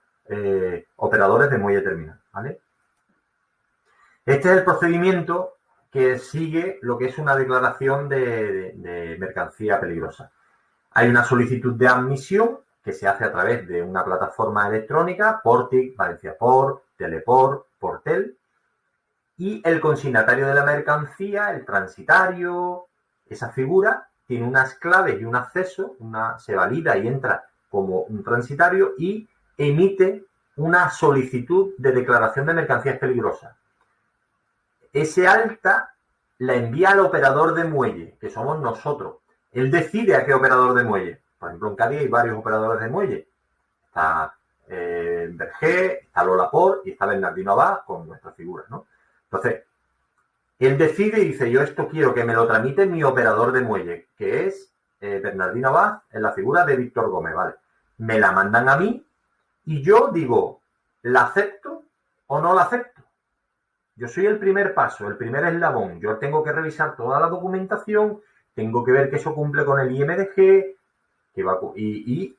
operadores de muelle terminal, ¿vale? Este es el procedimiento que sigue lo que es una declaración de mercancía peligrosa. Hay una solicitud de admisión que se hace a través de una plataforma electrónica, Portic, Valenciaport, Teleport, Portel, y el consignatario de la mercancía, el transitario, esa figura, tiene unas claves y un acceso, se valida y entra como un transitario y emite una solicitud de declaración de mercancías peligrosas. Ese alta la envía al operador de muelle, que somos nosotros. Él decide a qué operador de muelle. Por ejemplo, en Cádiz hay varios operadores de muelle. Está Berger, está Lolaport y está Bernardino Abad con nuestras figuras, ¿no? Entonces, él decide y dice, yo esto quiero que me lo tramite mi operador de muelle, que es Bernardino Abad, en la figura de Víctor Gómez, ¿vale? Me la mandan a mí y yo digo, ¿la acepto o no la acepto? Yo soy el primer paso, el primer eslabón. Yo tengo que revisar toda la documentación, tengo que ver que eso cumple con el IMDG, y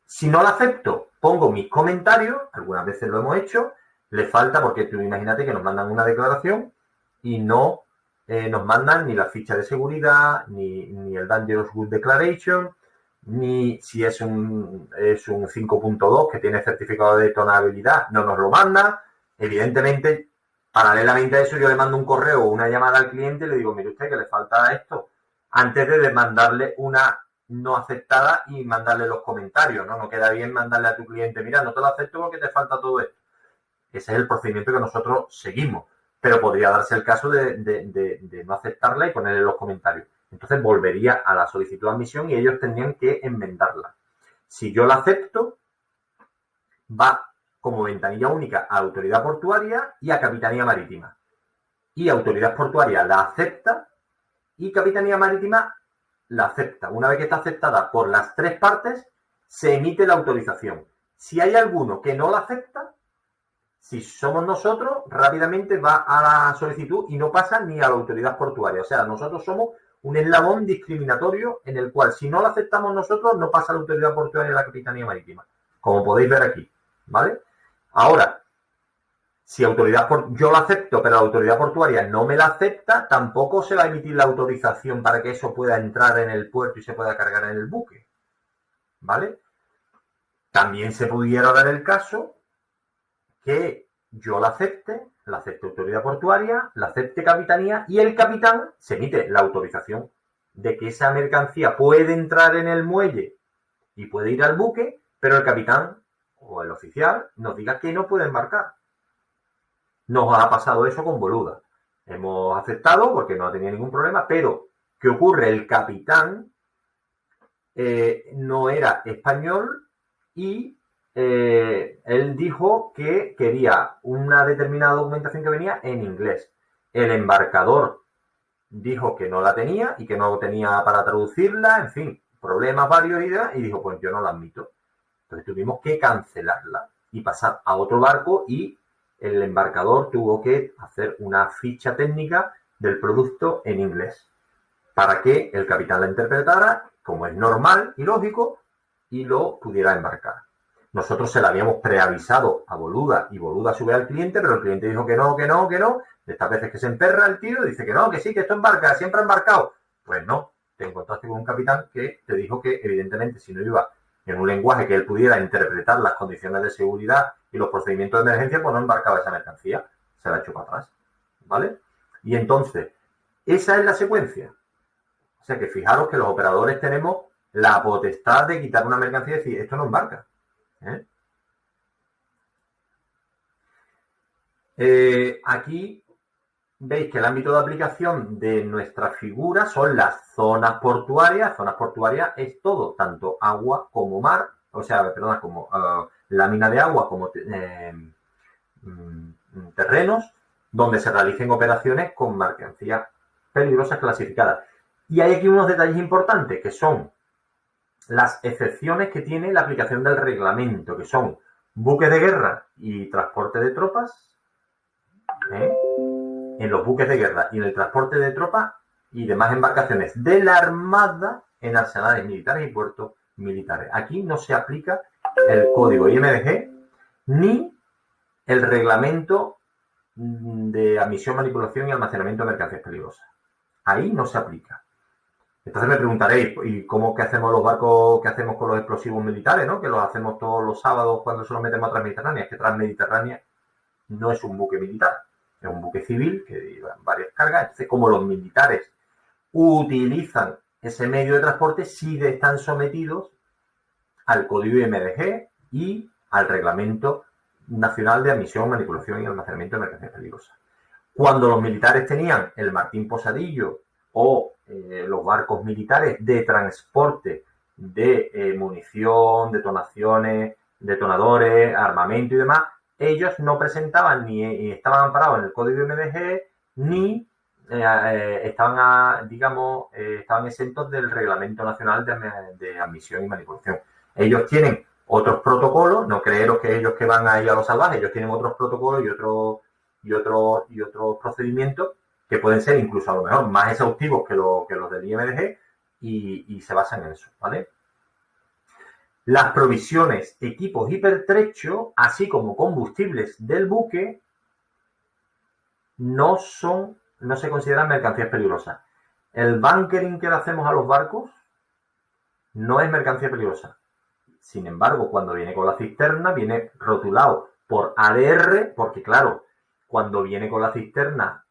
si no la acepto, pongo mis comentarios, algunas veces lo hemos hecho, le falta, porque tú imagínate que nos mandan una declaración y no nos mandan ni la ficha de seguridad, ni el Dangerous Goods Declaration, ni si es un 5.2 que tiene certificado de detonabilidad, no nos lo manda. Evidentemente, paralelamente a eso, yo le mando un correo o una llamada al cliente y le digo, mire usted que le falta esto, antes de mandarle una no aceptada y mandarle los comentarios, ¿no? No queda bien mandarle a tu cliente, mira, no te lo acepto porque te falta todo esto. Ese es el procedimiento que nosotros seguimos, pero podría darse el caso de no aceptarla y ponerle los comentarios. Entonces volvería a la solicitud de admisión y ellos tendrían que enmendarla. Si yo la acepto, va como ventanilla única a Autoridad Portuaria y a Capitanía Marítima. Y Autoridad Portuaria la acepta y Capitanía Marítima la acepta. Una vez que está aceptada por las tres partes, se emite la autorización. Si hay alguno que no la acepta, si somos nosotros, rápidamente va a la solicitud y no pasa ni a la Autoridad Portuaria. O sea, nosotros somos un eslabón discriminatorio en el cual, si no lo aceptamos nosotros, no pasa a la Autoridad Portuaria y a la Capitanía Marítima. Como podéis ver aquí, ¿vale? Ahora, Si yo lo acepto, pero la autoridad portuaria no me la acepta, tampoco se va a emitir la autorización para que eso pueda entrar en el puerto y se pueda cargar en el buque. ¿Vale? También se pudiera dar el caso que yo la acepte autoridad portuaria, la acepte capitanía y el capitán se emite la autorización de que esa mercancía puede entrar en el muelle y puede ir al buque, pero el capitán o el oficial nos diga que no puede embarcar. Nos ha pasado eso con Boluda. Hemos aceptado porque no ha tenido ningún problema, pero ¿qué ocurre? El capitán no era español y él dijo que quería una determinada documentación que venía en inglés. El embarcador dijo que no la tenía y que no tenía para traducirla, en fin, problemas varios y dijo, pues yo no la admito. Entonces tuvimos que cancelarla y pasar a otro barco y el embarcador tuvo que hacer una ficha técnica del producto en inglés para que el capitán la interpretara, como es normal y lógico, y lo pudiera embarcar. Nosotros se la habíamos preavisado a Boluda y Boluda sube al cliente, pero el cliente dijo que no. De estas veces que se emperra el tío, dice que no, que sí, que esto embarca, siempre ha embarcado. Pues no, te encontraste con un capitán que te dijo que evidentemente si no iba en un lenguaje que él pudiera interpretar las condiciones de seguridad y los procedimientos de emergencia, pues no embarcaba esa mercancía, se la echó para atrás, ¿vale? Y entonces, esa es la secuencia. O sea que fijaros que los operadores tenemos la potestad de quitar una mercancía y decir, esto no embarca. Aquí veis que el ámbito de aplicación de nuestra figura son las zonas portuarias. Zonas portuarias es todo, tanto agua como mar, o sea, perdona, como lámina de agua, como terrenos, donde se realicen operaciones con mercancías peligrosas clasificadas. Y hay aquí unos detalles importantes, que son las excepciones que tiene la aplicación del reglamento, que son buques de guerra y transporte de tropas. En los buques de guerra y en el transporte de tropas y demás embarcaciones de la Armada en arsenales militares y puertos militares. Aquí no se aplica el código IMDG ni el reglamento de admisión, manipulación y almacenamiento de mercancías peligrosas. Ahí no se aplica. Entonces me preguntaréis, ¿y cómo que hacemos los barcos, qué hacemos con los explosivos militares, ¿no? Que los hacemos todos los sábados cuando se los metemos a Transmediterránea. Es que Transmediterránea no es un buque militar, es un buque civil que lleva varias cargas. Entonces, como los militares utilizan ese medio de transporte, sí están sometidos al código IMDG y al Reglamento Nacional de Admisión, Manipulación y Almacenamiento de Mercancías Peligrosas. Cuando los militares tenían el Martín Posadillo o los barcos militares de transporte de munición, detonaciones, detonadores, armamento y demás, ellos no presentaban ni estaban amparados en el código IMDG ni estaban exentos del Reglamento Nacional de Admisión y Manipulación. Ellos tienen otros protocolos, no creeros que ellos que van ahí a los salvajes, ellos tienen otros protocolos y otros procedimientos que pueden ser incluso a lo mejor más exhaustivos que los del IMDG y se basan en eso, ¿vale? Las provisiones, equipos y pertrechos, así como combustibles del buque, no se consideran mercancías peligrosas. El bunkering que le hacemos a los barcos no es mercancía peligrosa. Sin embargo, cuando viene con la cisterna, viene rotulado por ADR, porque claro, cuando viene con la cisterna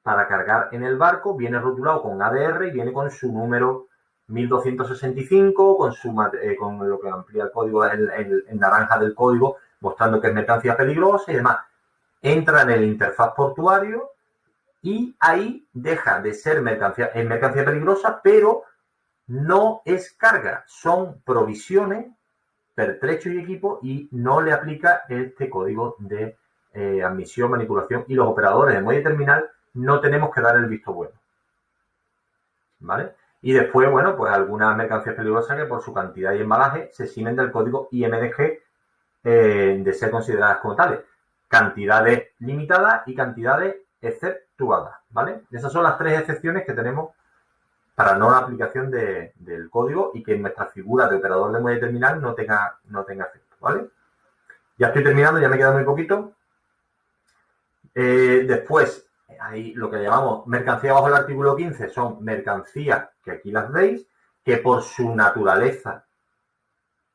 para cargar en el barco, viene rotulado con ADR y viene con su número 1265, con lo que amplía el código en naranja del código, mostrando que es mercancía peligrosa y demás. Entra en el interfaz portuario y ahí deja de ser mercancía peligrosa, pero no es carga, son provisiones, pertrechos y equipo y no le aplica este código de admisión, manipulación y los operadores de muelle terminal no tenemos que dar el visto bueno. ¿Vale? Y después, bueno, pues algunas mercancías peligrosas que por su cantidad y embalaje se eximen del código IMDG de ser consideradas como tales. Cantidades limitadas y cantidades exceptuadas, ¿vale? Esas son las tres excepciones que tenemos para no la aplicación del código y que nuestra figura de operador de muelle terminal no tenga efecto, ¿vale? Ya estoy terminando, ya me queda muy poquito. Después, ahí lo que llamamos mercancía bajo el artículo 15 son mercancías que aquí las veis, que por su naturaleza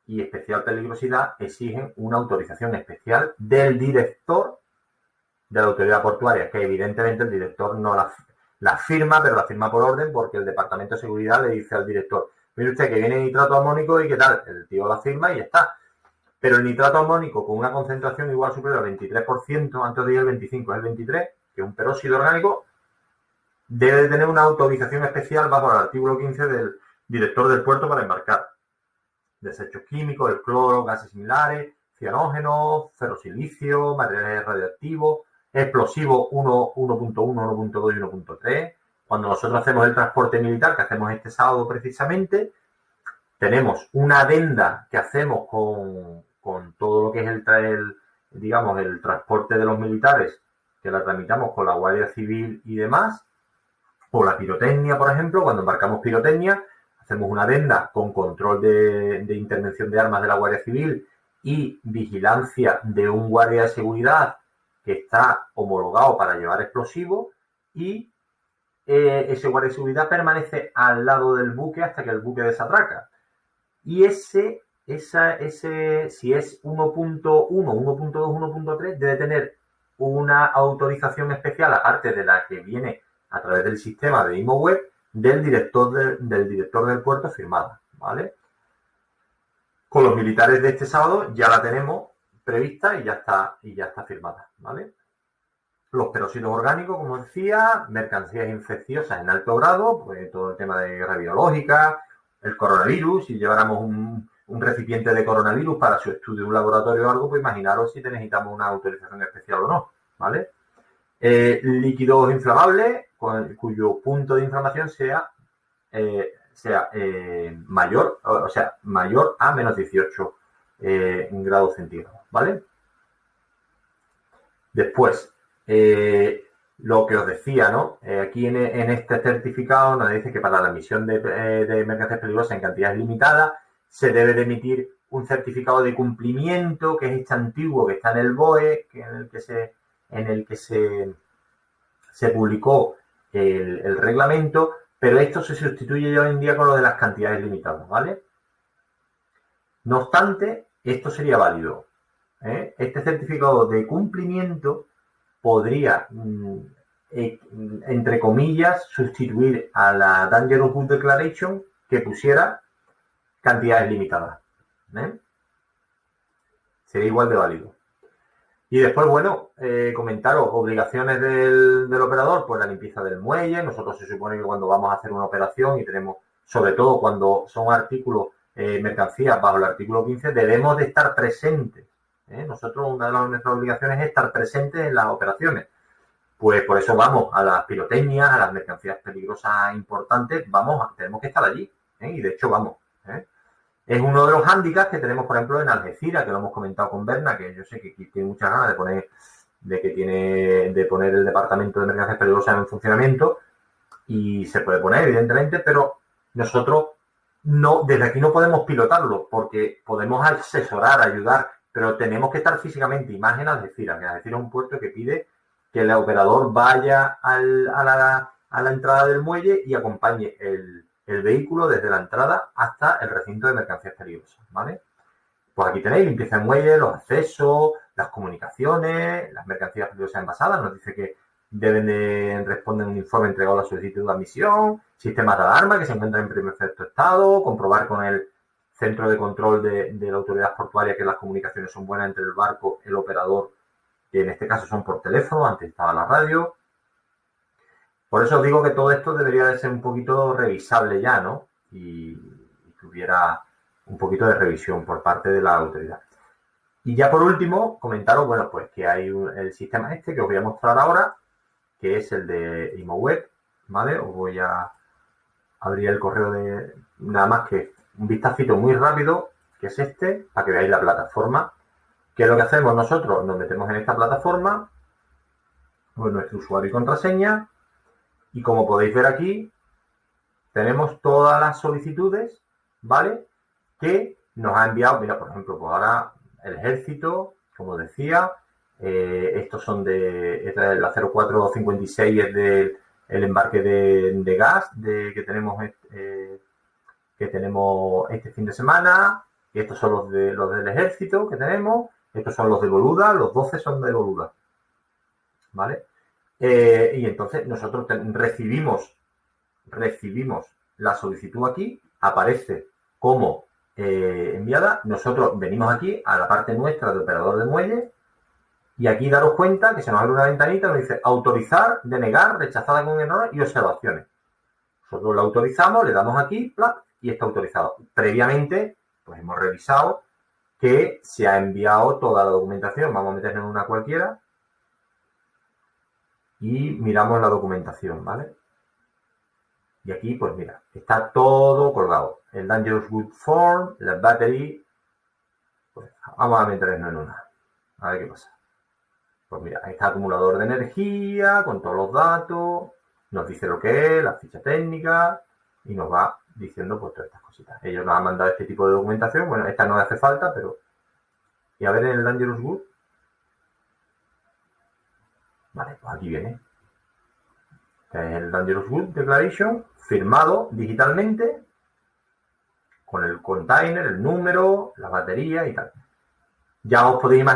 y especial peligrosidad exigen una autorización especial del director de la autoridad portuaria, que evidentemente el director no la firma, pero la firma por orden porque el Departamento de Seguridad le dice al director, mire usted que viene nitrato amónico y qué tal, el tío la firma y ya está. Pero el nitrato amónico con una concentración igual superior al 23%, antes de ir el 25 es el 23, que es un peróxido orgánico, debe de tener una autorización especial bajo el artículo 15 del director del puerto para embarcar. Desechos químicos, el cloro, gases similares, cianógenos, ferrosilicio, materiales radioactivos, explosivos 1.1, 1.2 y 1.3. Cuando nosotros hacemos el transporte militar, que hacemos este sábado precisamente, tenemos una adenda que hacemos con todo lo que es el transporte de los militares, que la tramitamos con la Guardia Civil y demás, o la pirotecnia, por ejemplo, cuando embarcamos pirotecnia, hacemos una adenda con control de intervención de armas de la Guardia Civil y vigilancia de un guardia de seguridad que está homologado para llevar explosivos y ese guardia de seguridad permanece al lado del buque hasta que el buque desatraca. Y si es 1.1, 1.2, 1.3, debe tener una autorización especial, aparte de la que viene a través del sistema de IMOWeb, del director del puerto firmada, ¿vale? Con los militares de este sábado ya la tenemos prevista y ya está firmada, ¿vale? Los peróxidos orgánicos, como decía, mercancías infecciosas en alto grado, pues todo el tema de guerra biológica, el coronavirus, si lleváramos un recipiente de coronavirus para su estudio en un laboratorio o algo, pues imaginaros si necesitamos una autorización especial o no, ¿vale? Líquidos inflamables cuyo punto de inflamación sea mayor a menos 18 grados centígrados, ¿vale? Después, lo que os decía, ¿no? Aquí en este certificado nos dice que para la emisión de mercancías peligrosas en cantidades limitadas se debe de emitir un certificado de cumplimiento, que es este antiguo que está en el BOE, en el que se publicó el reglamento, pero esto se sustituye ya hoy en día con lo de las cantidades limitadas, ¿vale? No obstante, esto sería válido. Este certificado de cumplimiento podría, entre comillas, sustituir a la Dangerous Goods Declaration que pusiera cantidades limitadas. Sería igual de válido. Y después, bueno, comentaros obligaciones del operador, pues la limpieza del muelle. Nosotros se supone que cuando vamos a hacer una operación y tenemos, sobre todo cuando son artículos, mercancías bajo el artículo 15, debemos de estar presentes. Nosotros, una de nuestras obligaciones es estar presentes en las operaciones. Pues por eso vamos a las pirotecnias, a las mercancías peligrosas importantes, tenemos que estar allí. Y de hecho vamos. Es uno de los hándicaps que tenemos, por ejemplo, en Algeciras, que lo hemos comentado con Berna, que yo sé que tiene muchas ganas de poner el departamento de mercancías peligrosas en funcionamiento, y se puede poner, evidentemente, pero nosotros desde aquí no podemos pilotarlo, porque podemos asesorar, ayudar, pero tenemos que estar físicamente, y más en Algeciras, que Algeciras es un puerto que pide que el operador vaya a la entrada del muelle y acompañe el vehículo desde la entrada hasta el recinto de mercancías peligrosas, ¿vale? Pues aquí tenéis limpieza de muelle, los accesos, las comunicaciones, las mercancías peligrosas envasadas. Nos dice que deben de responder un informe entregado a la solicitud de admisión, sistemas de alarma que se encuentran en perfecto estado, comprobar con el centro de control de la autoridad portuaria que las comunicaciones son buenas entre el barco, el operador, que en este caso son por teléfono, antes estaba la radio. Por eso os digo que todo esto debería de ser un poquito revisable ya, ¿no? Y que hubiera un poquito de revisión por parte de la autoridad. Y ya por último, comentaros, bueno, pues que hay el sistema este que os voy a mostrar ahora, que es el de IMOWeb, ¿vale? Os voy a abrir el correo de nada más que un vistacito muy rápido, que es este, para que veáis la plataforma. ¿Qué es lo que hacemos nosotros? Nos metemos en esta plataforma con nuestro usuario y contraseña. Y como podéis ver aquí, tenemos todas las solicitudes, ¿vale? Que nos ha enviado, mira, por ejemplo, pues ahora el Ejército, como decía, Estos son la 0456 es del el embarque de gas que tenemos este fin de semana. Y estos son los del ejército que tenemos. Estos son los de Boluda. Los 12 son de Boluda. ¿Vale? Y entonces nosotros recibimos la solicitud aquí. Aparece como enviada. Nosotros venimos aquí a la parte nuestra de operador de muelle. Y aquí daros cuenta que se nos abre una ventanita, nos dice autorizar, denegar, rechazada con error y observaciones. Nosotros la autorizamos, le damos aquí, ¡plac! Y está autorizado. Previamente, pues hemos revisado que se ha enviado toda la documentación. Vamos a meternos en una cualquiera y miramos la documentación, ¿vale? Y aquí, pues mira, está todo colgado. El Dangerous Good Form, la battery. Pues vamos a meternos en una. A ver qué pasa. Pues mira, ahí está acumulador de energía, con todos los datos, nos dice lo que es, la ficha técnica, y nos va diciendo pues todas estas cositas. Ellos nos han mandado este tipo de documentación, bueno, esta no le hace falta, pero... Y a ver en el Dangerous Good. Vale, pues aquí viene. Este es el Dangerous Good Declaration, firmado digitalmente, con el container, el número, la batería y tal. Ya os podéis imaginar